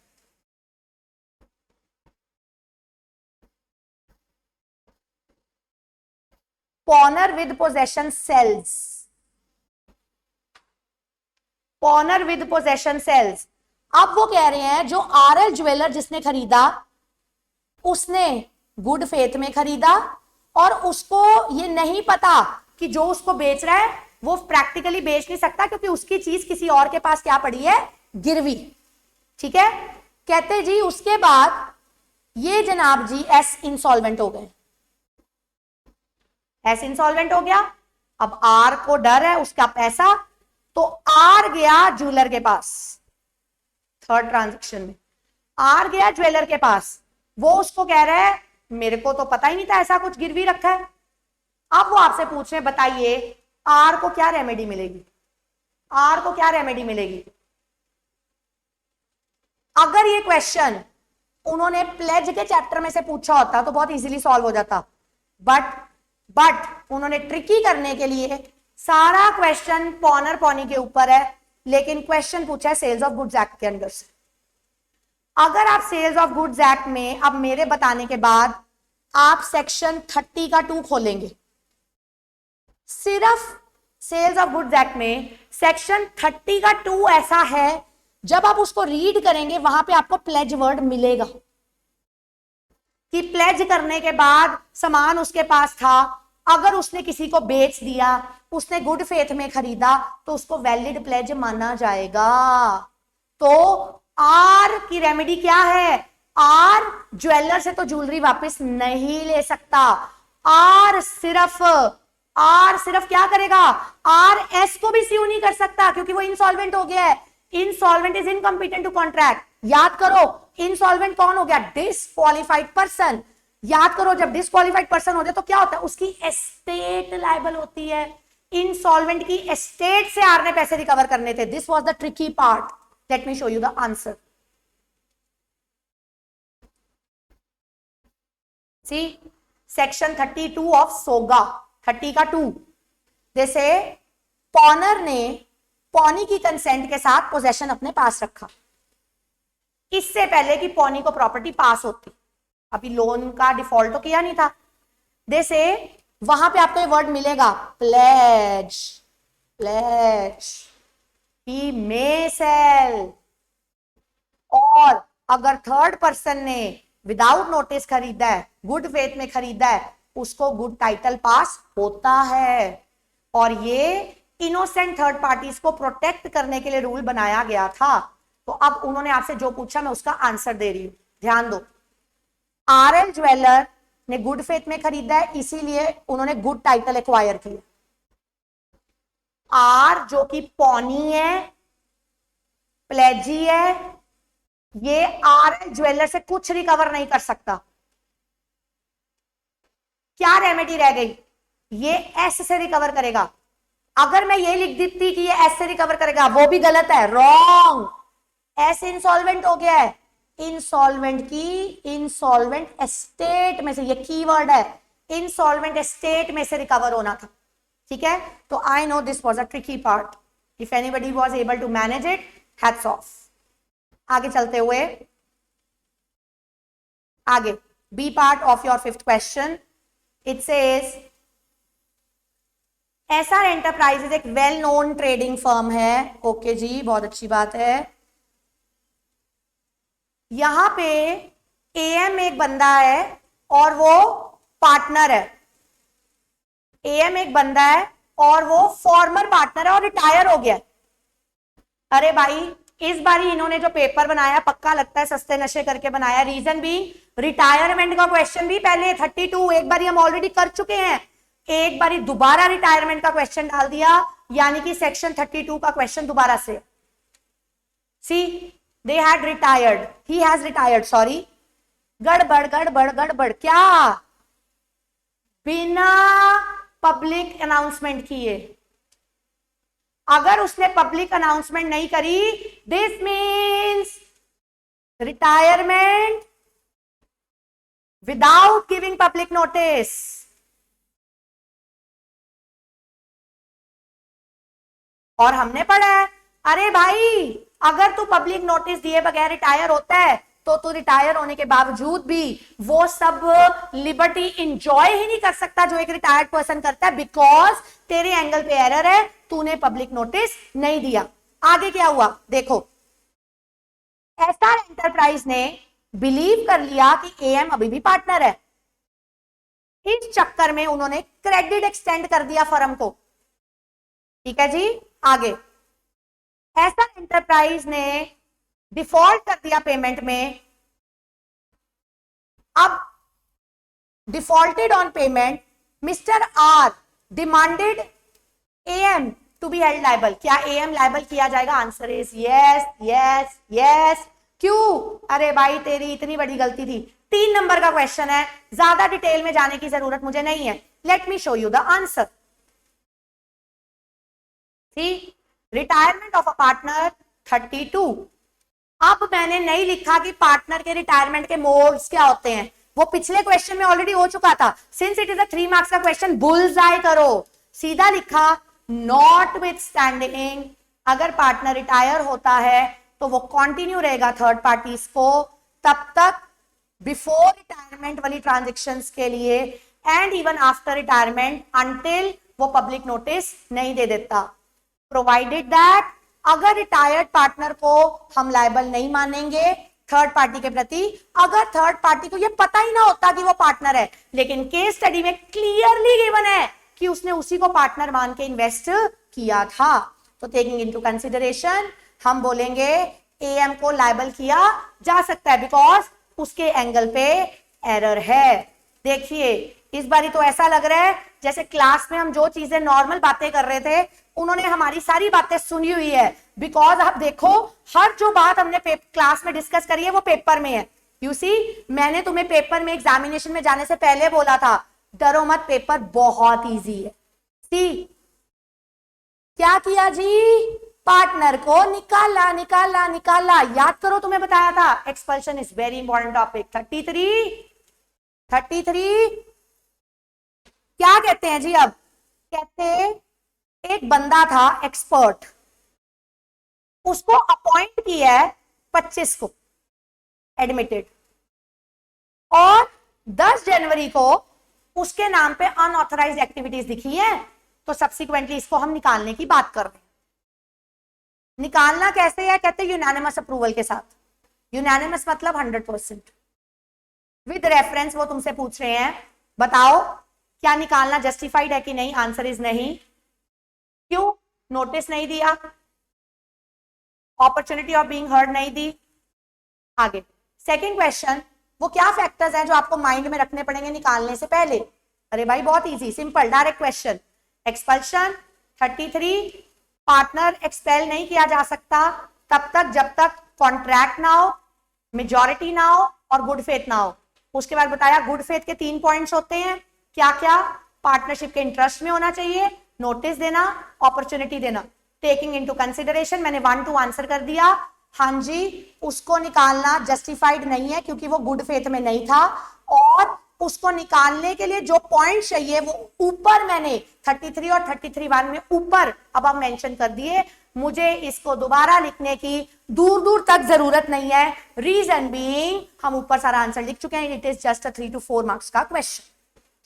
Pawnor with possession sells, pawnor with possession sells. अब वो कह रहे हैं जो आरएल ज्वेलर जिसने खरीदा, उसने गुड फेथ में खरीदा और उसको ये नहीं पता कि जो उसको बेच रहा है वो प्रैक्टिकली बेच नहीं सकता, क्योंकि उसकी चीज किसी और के पास क्या पड़ी है, गिरवी, ठीक है। कहते जी उसके बाद ये जनाब जी एस इंसॉल्वेंट हो गए, एस इंसॉल्वेंट हो गया। अब आर को डर है उसका पैसा, तो आर गया ज्वेलर के पास, थर्ड ट्रांजैक्शन में आर गया ज्वेलर के पास, वो उसको कह रहा है मेरे को तो पता ही नहीं था ऐसा कुछ गिरवी रखा है। अब वो आपसे पूछ रहे बताइए आर को क्या रेमेडी मिलेगी, आर को क्या रेमेडी मिलेगी। अगर ये क्वेश्चन उन्होंने प्लेज के चैप्टर में से पूछा होता तो बहुत इजीली सॉल्व हो जाता, बट उन्होंने ट्रिकी करने के लिए सारा क्वेश्चन पॉनर पॉनी के ऊपर है, लेकिन क्वेश्चन पूछा है सेल्स ऑफ गुड्स एक्ट के अंदर से। अगर आप सेल्स ऑफ गुड्स एक्ट में अब मेरे बताने के बाद आप सेक्शन 30 का 2 खोलेंगे, सिर्फ सेल्स ऑफ गुड्स एक्ट में सेक्शन 30 का 2 ऐसा है, जब आप उसको रीड करेंगे वहां पे आपको प्लेज वर्ड मिलेगा कि प्लेज करने के बाद सामान उसके पास था, अगर उसने किसी को बेच दिया, उसने गुड फेथ में खरीदा, तो उसको वैलिड प्लेज माना जाएगा। तो आर की रेमेडी क्या है, आर ज्वेलर से तो ज्वेलरी वापस नहीं ले सकता, आर सिर्फ क्या करेगा, आर एस को भी स्यू नहीं कर सकता क्योंकि वो इंसॉल्वेंट हो गया है। Insolvent is incompetent to contract. याद करो इंसॉल्वेंट कौन हो गया, डिसक्वालिफाइड पर्सन। याद करो जब डिसक्वालिफाइड पर्सन हो जाए तो क्या होता है, उसकी एस्टेट लायबल होती है। इंसॉल्वेंट की एस्टेट से आर ने पैसे रिकवर करने थे. This was the tricky part. Let me show you the answer. See section 32 of SOGA, 30 का 2. जैसे पॉनर ने पॉनी की कंसेंट के साथ पोजेशन अपने पास रखा इससे पहले कि पॉनी को प्रॉपर्टी पास होती. अभी लोन का डिफॉल्ट तो किया नहीं था. जैसे वहां पे आपको ये वर्ड मिलेगा प्लेज. प्लेज ही मे सेल. और अगर थर्ड पर्सन ने विदाउट नोटिस खरीदा है, गुड फेथ में खरीदा है, उसको गुड टाइटल पास होता है. और ये इनोसेंट थर्ड पार्टीज को प्रोटेक्ट करने के लिए रूल बनाया गया था. तो अब उन्होंने आपसे जो पूछा मैं उसका आंसर दे रही हूं, ध्यान दो. आरएल ज्वेलर ने गुड फेथ में खरीदा है, इसीलिए उन्होंने गुड टाइटल एक्वायर किया. आर जो कि पॉनी है, प्लेजी है, ये आरएल ज्वेलर से कुछ रिकवर नहीं कर सकता. क्या रेमेडी रह गई? ये एस से रिकवर करेगा. अगर मैं ये लिख देती कि ये एस से रिकवर करेगा, वो भी गलत है, रॉन्ग. एस इंसॉल्वेंट हो गया है. इंसॉल्वेंट की इंसॉल्वेंट एस्टेट में से, ये कीवर्ड है, इंसॉल्वेंट एस्टेट में से रिकवर होना था. ठीक है, तो I know this was a tricky part. If anybody was able to manage it, hats off. आगे चलते हुए, आगे B part of your 5th question. It says SR enterprises एक वेल नोन ट्रेडिंग फर्म है. ओके जी, बहुत अच्छी बात है. यहां पे एएम एक बंदा है और वो पार्टनर है. एएम एक बंदा है और वो फॉर्मर पार्टनर है और रिटायर हो गया. अरे भाई, इस बारी इन्होंने जो पेपर बनाया पक्का लगता है सस्ते नशे करके बनाया. रीजन भी रिटायरमेंट का क्वेश्चन भी पहले 32 एक बारी हम ऑलरेडी कर चुके हैं. एक बारी दोबारा रिटायरमेंट का क्वेश्चन डाल दिया, यानी कि सेक्शन 32 का क्वेश्चन दोबारा से. सी they had retired, he has retired, sorry. गड़बड़ गड़बड़ गड़बड़. क्या? बिना पब्लिक अनाउंसमेंट किए. अगर उसने पब्लिक अनाउंसमेंट नहीं करी, this means retirement without giving public notice. और हमने पढ़ा है, अरे भाई अगर तू पब्लिक नोटिस दिए बगैर रिटायर होता है तो तू रिटायर होने के बावजूद भी वो सब लिबर्टी इंजॉय ही नहीं कर सकता जो एक रिटायर्ड पर्सन करता है, बिकॉज तेरे एंगल पे एरर है, तूने पब्लिक नोटिस नहीं दिया. आगे क्या हुआ देखो. एसआर एंटरप्राइज ने बिलीव कर लिया कि एएम अभी भी पार्टनर है. इस चक्कर में उन्होंने क्रेडिट एक्सटेंड कर दिया फर्म को. ठीक है जी, आगे एसआर एंटरप्राइज ने डिफॉल्ट कर दिया पेमेंट में. अब defaulted on payment, mister R demanded AM to be held liable. क्या एएम लायबल किया जाएगा? Answer is yes yes yes. क्यों? अरे भाई तेरी इतनी बड़ी गलती थी. 3 नंबर का क्वेश्चन है, ज्यादा डिटेल में जाने की जरूरत मुझे नहीं है. Let me show you the answer. See retirement of a partner 32. अब मैंने नहीं लिखा कि पार्टनर के रिटायरमेंट के मोड्स क्या होते हैं, वो पिछले क्वेश्चन में ऑलरेडी हो चुका था. Since it is a 3 marks का क्वेश्चन, बुल्स आई करो. सीधा लिखा नॉट विथ स्टैंडिंग, अगर पार्टनर रिटायर होता है तो वो कंटिन्यू रहेगा थर्ड पार्टीज को तब तक बिफोर रिटायरमेंट वाली ट्रांजेक्शंस के लिए, and even after retirement until वो पब्लिक नोटिस नहीं दे देता. प्रोवाइडेड दैट अगर रिटायर्ड पार्टनर को हम लायबल नहीं मानेंगे थर्ड पार्टी के प्रति, अगर थर्ड पार्टी को ये पता ही ना होता कि वो पार्टनर है, लेकिन केस स्टडी में क्लियरली गिवन है कि उसने उसी को पार्टनर मान के इन्वेस्ट किया था. तो टेकिंग इनटू कंसीडरेशन हम बोलेंगे एएम को लायबल किया जा सकता है बिकॉज उसके एंगल पे एरर है. देखिए इस बारी तो ऐसा लग रहा है जैसे क्लास में हम जो चीजें नॉर्मल बातें कर रहे थे उन्होंने हमारी सारी बातें सुनी हुई है. बिकॉज आप देखो हर जो बात हमने क्लास में डिस्कस करी है वो पेपर में है. यू सी, मैंने तुम्हें पेपर में एग्जामिनेशन में जाने से पहले बोला था डरो मत, पेपर बहुत इजी है. सी क्या किया जी, पार्टनर को निकाला निकाला निकाला। याद करो तुम्हें बताया था expulsion is very important topic. 33 क्या कहते हैं जी, अब कहते एक बंदा था एक्सपर्ट, उसको अपॉइंट किया है 25 को एडमिटेड, और 10 जनवरी को उसके नाम पे अनऑथराइज्ड एक्टिविटीज दिखी है, तो सब्सिक्वेंटली इसको हम निकालने की बात कर रहे हैं। निकालना कैसे है, कहते हैं यूनानिमस अप्रूवल के साथ। यूनानिमस मतलब 100%। विद रेफरेंस वो तुमसे पूछ रहे हैं, बताओ क्या निकालना जस्टिफाइड है कि नहीं। आंसर इज नहीं। क्यों, नोटिस नहीं दिया, अपॉर्चुनिटी ऑफ बीइंग हर्ड नहीं दी। आगे सेकंड क्वेश्चन, वो क्या फैक्टर्स हैं जो आपको माइंड में रखने पड़ेंगे निकालने से पहले। अरे भाई बहुत easy, simple, direct question. Expulsion 33, partner expel नहीं किया जा सकता तब तक जब तक कॉन्ट्रैक्ट ना हो, मेजॉरिटी ना हो और गुड फेथ ना हो। उसके बाद बताया गुड फेथ के 3 पॉइंट्स होते हैं, क्या क्या, पार्टनरशिप के इंटरेस्ट में होना चाहिए, नोटिस देना, अपॉर्चुनिटी देना, टेकिंग इनटू कंसिडरेशन। मैंने 1 2 आंसर कर दिया। हाँ जी, उसको निकालना जस्टिफाइड नहीं है क्योंकि वो गुड फेथ में नहीं था, और उसको निकालने के लिए जो पॉइंट चाहिए वो ऊपर मैंने 33 और 33(1) में ऊपर अब हम मेंशन कर दिए। मुझे इसको दोबारा लिखने की दूर दूर तक जरूरत नहीं है। रीजन बीइंग हम ऊपर सारा आंसर लिख चुके हैं। It is just a 3 to 4 marks का क्वेश्चन।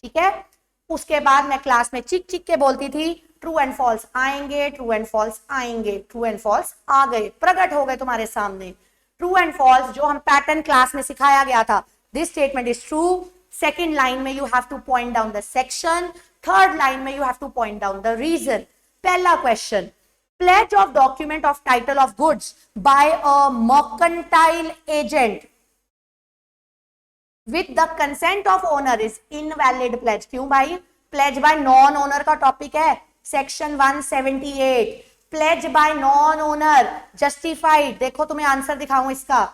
ठीक है, उसके बाद मैं क्लास में चिक चिक के बोलती थी ट्रू एंड फॉल्स आएंगे, ट्रू एंड फॉल्स आएंगे, ट्रू एंड फॉल्स आ गए, प्रकट हो गए तुम्हारे सामने। ट्रू एंड फॉल्स जो हम पैटर्न क्लास में सिखाया गया था, this statement is true. Second line में you have to point down the section, third line में you have to point down the reason. पहला question, pledge of document of title of goods by a mercantile agent with the consent of owner is invalid pledge। क्यों भाई, pledge by non owner का topic है, section 178। pledge by non owner justified, देखो तुम्हें answer दिखाऊं इसका,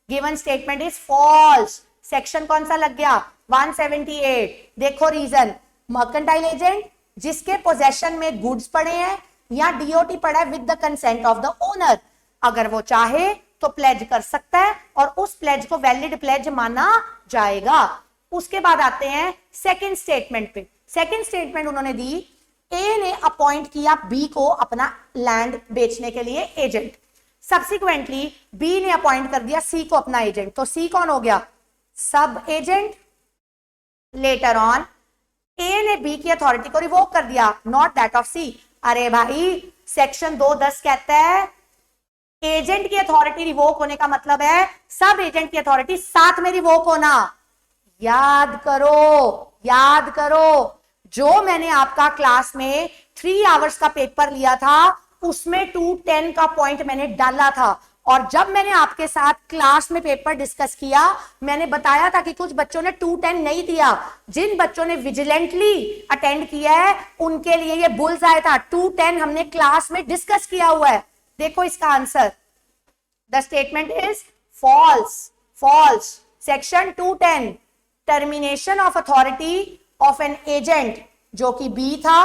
given statement is false. Section कौन सा लग गया, 178। देखो रीजन, मर्केंटाइल एजेंट जिसके पोजेशन में गुड्स पड़े हैं या डीओटी पड़ा है with the consent of the owner, अगर वो चाहे तो प्लेज कर सकता है और उस प्लेज को वैलिड प्लेज माना जाएगा। उसके बाद आते हैं सेकंड स्टेटमेंट पे। सेकंड स्टेटमेंट उन्होंने दी, ए ने अपॉइंट किया बी को अपना लैंड बेचने के लिए एजेंट, सब्सिक्वेंटली बी ने अपॉइंट कर दिया सी को अपना एजेंट, तो सी कौन हो गया, सब एजेंट। लेटर ऑन ए ने बी की अथॉरिटी को रिवोक कर दिया, नॉट दैट ऑफ सी। अरे भाई सेक्शन 210 कहता है एजेंट की अथॉरिटी रिवोक होने का मतलब है सब एजेंट की अथॉरिटी साथ में रिवोक होना। याद करो, याद करो, जो मैंने आपका क्लास में 3 आवर्स का पेपर लिया था उसमें 210 का पॉइंट मैंने डाला था, और जब मैंने आपके साथ क्लास में पेपर डिस्कस किया मैंने बताया था कि कुछ बच्चों ने 210 नहीं दिया। जिन बच्चों ने विजिलेंटली अटेंड किया है उनके लिए ये बुल्स आया था। 210 हमने क्लास में डिस्कस किया हुआ है। देखो इसका answer, the statement is false, false. Section 210 termination of authority of an agent जो कि बी था,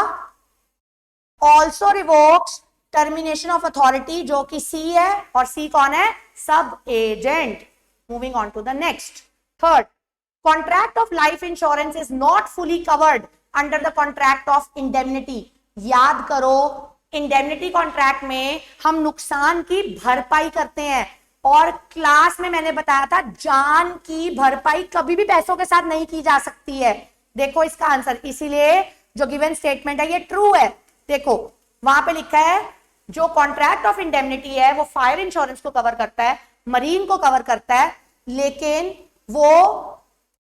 also revokes termination of authority जो कि सी है, और सी कौन है, sub agent. Moving on to the next. Third, contract of life insurance is not fully covered under the contract of indemnity. याद करो, इंडेमनिटी कॉन्ट्रैक्ट में हम नुकसान की भरपाई करते हैं, और क्लास में मैंने बताया था जान की भरपाई कभी भी पैसों के साथ नहीं की जा सकती है। देखो इसका आंसर, इसीलिए जो गिवन स्टेटमेंट है ये ट्रू है। देखो वहां पे लिखा है जो कॉन्ट्रैक्ट ऑफ इंडेमनिटी है वो फायर इंश्योरेंस को कवर करता है, मरीन को कवर करता है, लेकिन वो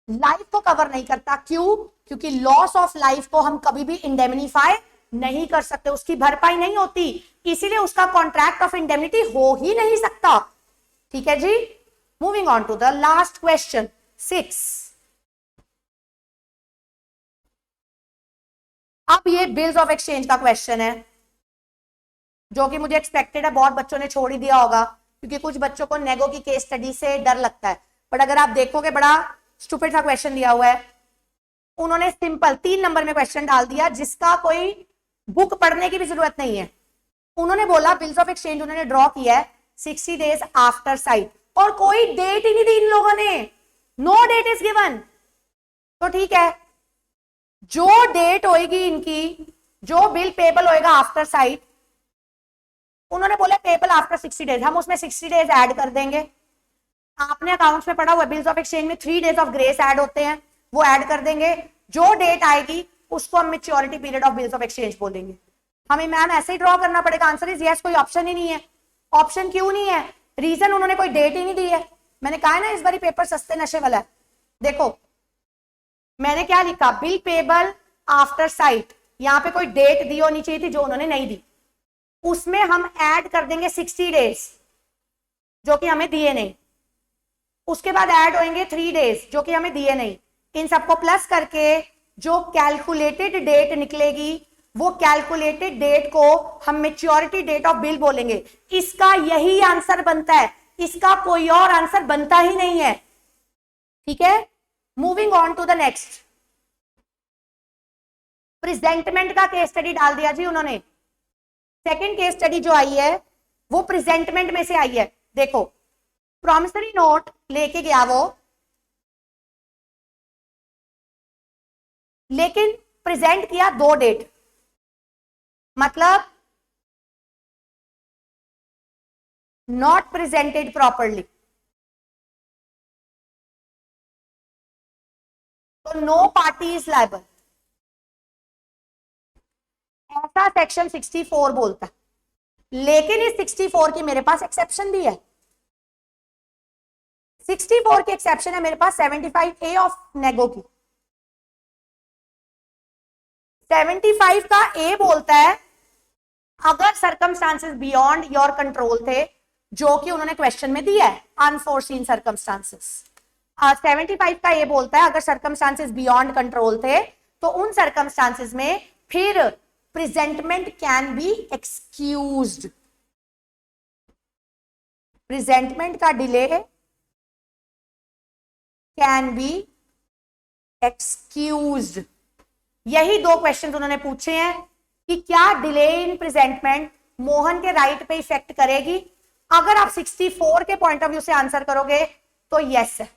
लाइफ को कवर नहीं करता। क्यों, क्योंकि लॉस ऑफ लाइफ को हम कभी भी इंडेमनीफाई नहीं कर सकते, उसकी भरपाई नहीं होती, इसीलिए उसका कॉन्ट्रैक्ट ऑफ इंडेमनिटी हो ही नहीं सकता। ठीक है जी, moving on to the last question 6। अब ये बिल्स ऑफ एक्सचेंज का क्वेश्चन है जो कि मुझे एक्सपेक्टेड है बहुत बच्चों ने छोड़ ही दिया होगा, क्योंकि कुछ बच्चों को नेगो की केस स्टडी से डर लगता है। बट अगर आप देखोगे बड़ा स्टूपिड सा क्वेश्चन दिया हुआ है, उन्होंने सिंपल 3 नंबर में क्वेश्चन डाल दिया जिसका कोई बुक पढ़ने की भी जरूरत नहीं है। उन्होंने बोला बिल्स ऑफ एक्सचेंज उन्होंने ड्रॉ किया है 60 डेज आफ्टर साइट, और कोई डेट ही नहीं दी इन लोगों ने, नो डेट इज गिवन। तो ठीक है, जो डेट होएगी इनकी, जो बिल पेबल होएगा आफ्टर साइट, उन्होंने बोला पेबल आफ्टर 60 डेज, हम उसमें 60 डेज ऐड कर देंगे। आपने अकाउंट्स में पढ़ा हुआ बिल्स ऑफ एक्सचेंज में 3 डेज ऑफ ग्रेस ऐड होते हैं, वो ऐड कर देंगे। जो डेट आएगी उसको हम maturity period of bills of exchange बोलेंगे। हमें मैम ऐसे ही ड्रॉ करना पड़ेगा? आंसर इज यस, कोई ऑप्शन ही नहीं है। ऑप्शन क्यों नहीं है? रीजन उन्होंने कोई डेट ही नहीं दी है। मैंने कहा है ना इस बारी पेपर सस्ते नशे वाला है। देखो मैंने क्या लिखा, बिल पेबल आफ्टर साइट, यहां पे कोई डेट दी होनी चाहिए थी जो उन्होंने नहीं दी, उसमें हम ऐड कर देंगे 60 डेज जो कि हमें दिए नहीं, उसके बाद ऐड होंगे 3 डेज जो कि हमें दिए नहीं। इन सबको प्लस करके जो कैलकुलेटेड डेट निकलेगी, वो कैलकुलेटेड डेट को हम मैच्योरिटी डेट ऑफ बिल बोलेंगे। इसका यही आंसर बनता है, इसका कोई और आंसर बनता ही नहीं है। ठीक है, moving on to the next. Presentment का केस स्टडी डाल दिया जी उन्होंने। सेकंड केस स्टडी जो आई है वो प्रेजेंटमेंट में से आई है। देखो प्रॉमिसरी नोट लेके गया वो, लेकिन प्रेजेंट किया 2 डेट, मतलब नॉट प्रेजेंटेड प्रॉपरली, तो नो पार्टी इज लायबल, ऐसा सेक्शन 64 बोलता है। लेकिन इस 64 की मेरे पास एक्सेप्शन भी है। 64 की एक्सेप्शन है मेरे पास 75A ऑफ नेगो की। 75 का ए बोलता है अगर सर्कमस्टांसेस बियॉन्ड योर कंट्रोल थे, जो कि उन्होंने क्वेश्चन में दिया है, अनफोर्सीन सर्कमस्टांसेस। 75 का ए बोलता है अगर सर्कमस्टांसेस बियॉन्ड कंट्रोल थे तो उन सर्कमस्टांसेस में फिर presentment can be excused, presentment का डिले कैन बी एक्सक्यूज्ड। यही 2 क्वेश्चन उन्होंने पूछे हैं कि क्या डिले इन प्रेजेंटमेंट मोहन के राइट पे इफेक्ट करेगी। अगर आप 64 के पॉइंट ऑफ व्यू से आंसर करोगे तो यस है।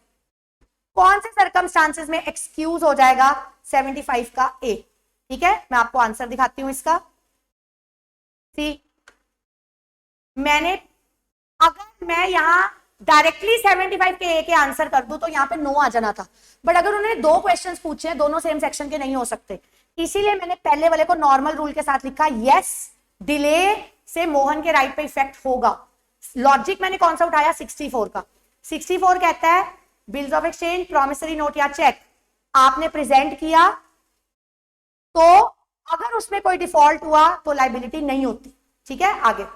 कौन से सर्कमस्टांसेस में एक्सक्यूज हो जाएगा? 75 का ए। ठीक है, मैं आपको आंसर दिखाती हूं इसका। सी अगर मैं यहां डायरेक्टली 75 के ए के आंसर कर दूं तो यहां पे नो आ जाना था, बट अगर उन्होंने 2 क्वेश्चंस पूछे हैं, दोनों सेम सेक्शन के नहीं हो सकते, इसीलिए मैंने पहले वाले को नॉर्मल रूल के साथ लिखा, यस डिले से मोहन के राइट पे इफेक्ट होगा। लॉजिक मैंने कौन सा उठाया? 64 का। 64 कहता है bills of exchange, promissory note या चेक आपने प्रेजेंट किया तो अगर उसमें कोई डिफॉल्ट हुआ तो लायबिलिटी नहीं होती। ठीक है, आगे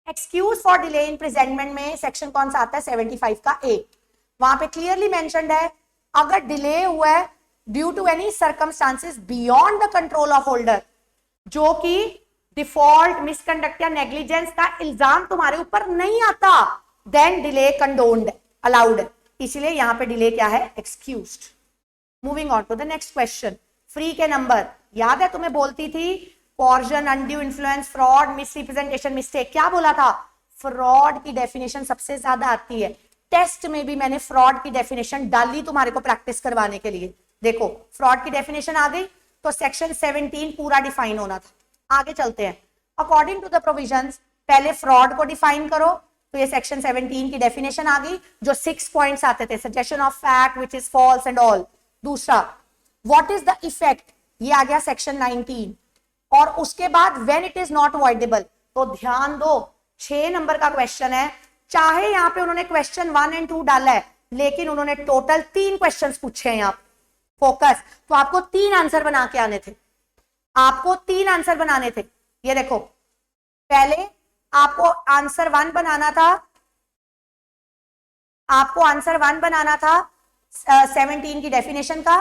excuse for delay in presentment में सेक्शन कौन सा आता है? 75 का ए। वहां पे क्लियरली मेंशन्ड है अगर डिले हुआ है due to any circumstances beyond the control of holder, जो कि डिफॉल्ट, मिसकंडक्ट या नेग्लिजेंस का इल्जाम तुम्हारे ऊपर नहीं आता, देन डिले कंडोन्ड, अलाउड। इसलिए यहां पे डिले क्या है? Excused. Moving on to the next question. Free के नंबर याद है तुम्हें बोलती थी coercion, undue influence, fraud, misrepresentation, mistake. क्या बोला था? फ्रॉड की डेफिनेशन सबसे ज्यादा आती है। टेस्ट में भी मैंने फ्रॉड की डेफिनेशन डाली तुम्हारे को प्रैक्टिस करवाने के लिए। देखो फ्रॉड की डेफिनेशन आ गई तो सेक्शन 17 पूरा डिफाइन होना था। आगे चलते हैं। अकॉर्डिंग टू द प्रोविजंस पहले फ्रॉड को डिफाइन करो, तो ये सेक्शन 17 की डेफिनेशन आ गई जो 6 पॉइंट्स आते थे, suggestion of fact which is false and all. दूसरा व्हाट इज द इफेक्ट, ये आ गया सेक्शन 19। और उसके बाद when it is not avoidable, तो ध्यान दो 6 नंबर का क्वेश्चन है। चाहे यहां पे उन्होंने क्वेश्चन 1 और 2 डाला है, लेकिन उन्होंने टोटल 3 क्वेश्चंस पूछे हैं यहाँ फोकस, तो आपको 3 आंसर बना के आने थे, आपको 3 आंसर बनाने थे। ये देखो पहले आपको आंसर 1 बनाना था, आपको आंसर 1 बनाना था 17 की डेफिनेशन का,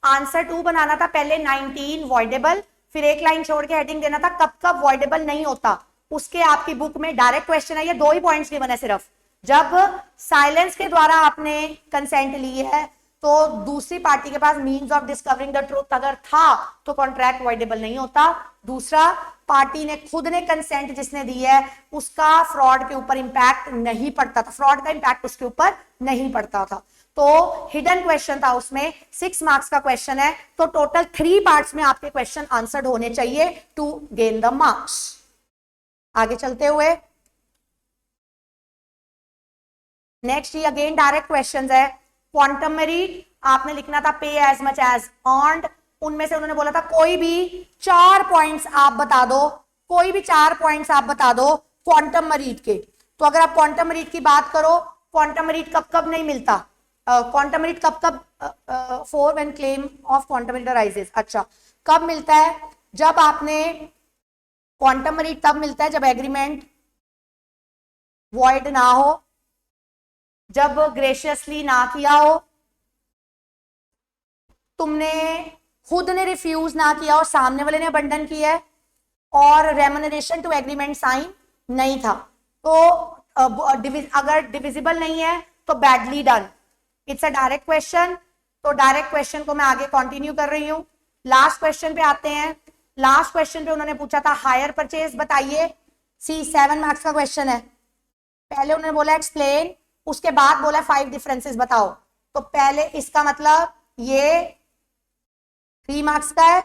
आंसर 2 बनाना था पहले 19 वॉइडेबल, फिर एक लाइन छोड़ के हेडिंग देना था कब कब वॉइडेबल नहीं होता। उसके आपकी बुक में डायरेक्ट क्वेश्चन है, ये 2 ही पॉइंट्स गिवन है सिर्फ। जब साइलेंस के द्वारा आपने कंसेंट ली है तो दूसरी पार्टी के पास means of discovering the truth अगर था तो कॉन्ट्रैक्ट वॉइडेबल नहीं होता। दूसरा पार्टी ने खुद ने कंसेंट जिसने दी है उसका फ्रॉड के ऊपर इंपैक्ट नहीं पड़ता था, फ्रॉड का इंपैक्ट उसके ऊपर नहीं पड़ता था। तो हिडन क्वेश्चन था उसमें, 6 मार्क्स का क्वेश्चन है, तो टोटल 3 पार्ट्स में आपके क्वेश्चन आंसर्ड होने चाहिए टू गेन द मार्क्स। आगे चलते हुए नेक्स्ट, ये अगेन डायरेक्ट क्वेश्चंस है। क्वांटम मेरिट आपने लिखना था पे एज मच एज अर्न्ड, उनमें से उन्होंने बोला था कोई भी 4 पॉइंट्स आप बता दो, कोई भी 4 पॉइंट्स आप बता दो क्वांटम मेरिट के। तो अगर आप क्वांटम मेरिट की बात करो, क्वांटम मेरिट कब कब नहीं मिलता, क्वांटम मेरिट कब कब for when claim of quantum merit arises, अच्छा कब मिलता है, जब आपने क्वांटम मेरिट तब मिलता है जब एग्रीमेंट वॉइड ना हो, जब ग्रेशियसली ना किया हो, तुमने खुद ने रिफ्यूज ना किया हो, सामने वाले ने अबंडन किया है, और रेम्यूनरेशन टू एग्रीमेंट साइन नहीं था। तो अगर डिविजिबल नहीं है तो badly done. It's a direct question, तो डायरेक्ट क्वेश्चन को मैं आगे कंटिन्यू कर रही हूं। लास्ट क्वेश्चन पे आते हैं। लास्ट क्वेश्चन पे उन्होंने पूछा था हायर परचेज बताइए, सी 7 मार्क्स का क्वेश्चन है। पहले उन्होंने बोला एक्सप्लेन, उसके बाद बोला 5 डिफरेंसेस बताओ। तो पहले इसका मतलब ये 3 मार्क्स का है,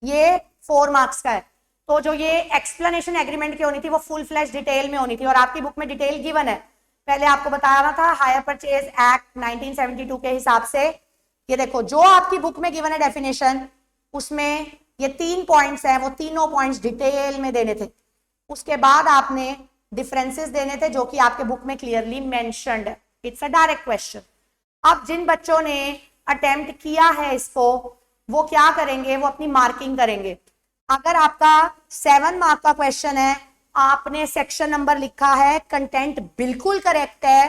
ये 4 मार्क्स का है। तो जो ये एक्सप्लेनेशन एग्रीमेंट की होनी थी वो फुल फ्लैश डिटेल में होनी थी, और आपकी बुक में डिटेल गिवन है। पहले आपको बताया था हायर परचेज एक्ट 1972 के हिसाब से, ये देखो जो आपकी बुक में गिवन है डेफिनेशन, उसमें ये 3 पॉइंट्स हैं, वो तीनों पॉइंट्स डिटेल में देने थे। उसके बाद आपने डिफरेंसेस देने थे जो कि आपके बुक में क्लियरली मेंशन्ड है। It's a direct question. अब जिन बच्चों ने अटेम्प्ट किया है इसको, वो क्या करेंगे, वो अपनी मार्किंग करेंगे। अगर आपका 7 मार्क का क्वेश्चन है, आपने सेक्शन नंबर लिखा है, कंटेंट बिल्कुल करेक्ट है,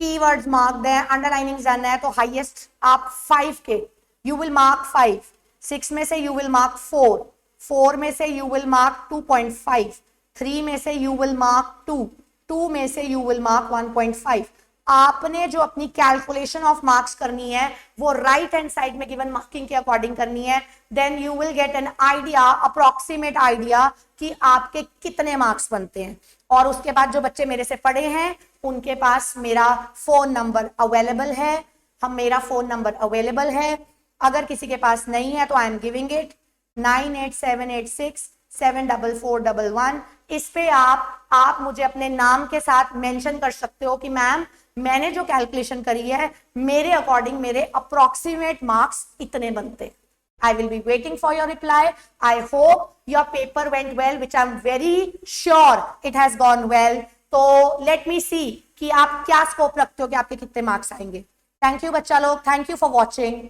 कीवर्ड्स मार्क्ड है, अंडरलाइनिंग डन है, तो हाईएस्ट आप 5 के यू विल मार्क 5, 6 में से यू विल मार्क 4, 4 में से यू विल मार्क 2.5, 3 में से यू विल मार्क 2, 2 में से यू विल मार्क 1.5। आपने जो अपनी कैलकुलेशन ऑफ मार्क्स करनी है वो राइट हैंड साइड में गिवन मार्किंग के अकॉर्डिंग करनी है। Then you will get an idea, approximate idea कि आपके कितने मार्क्स बनते हैं। और उसके बाद जो बच्चे मेरे से पढ़े हैं उनके पास मेरा फोन नंबर अवेलेबल है, मेरा फोन नंबर अवेलेबल है। अगर किसी के पास नहीं है तो आई एम गिविंग इट 9878674411। इस पे आप मुझे अपने नाम के साथ मेंशन कर सकते हो कि मैम मैंने जो कैलकुलेशन करी है मेरे अकॉर्डिंग मेरे अप्रोक्सीमेट मार्क्स इतने बनते। I will be waiting for your reply. I hope your paper went well, which I'm very sure it has gone well. तो let me see कि आप क्या स्कोप रखते हो कि आपके कितने मार्क्स आएंगे। थैंक यू बच्चा लोग, थैंक यू फॉर वॉचिंग।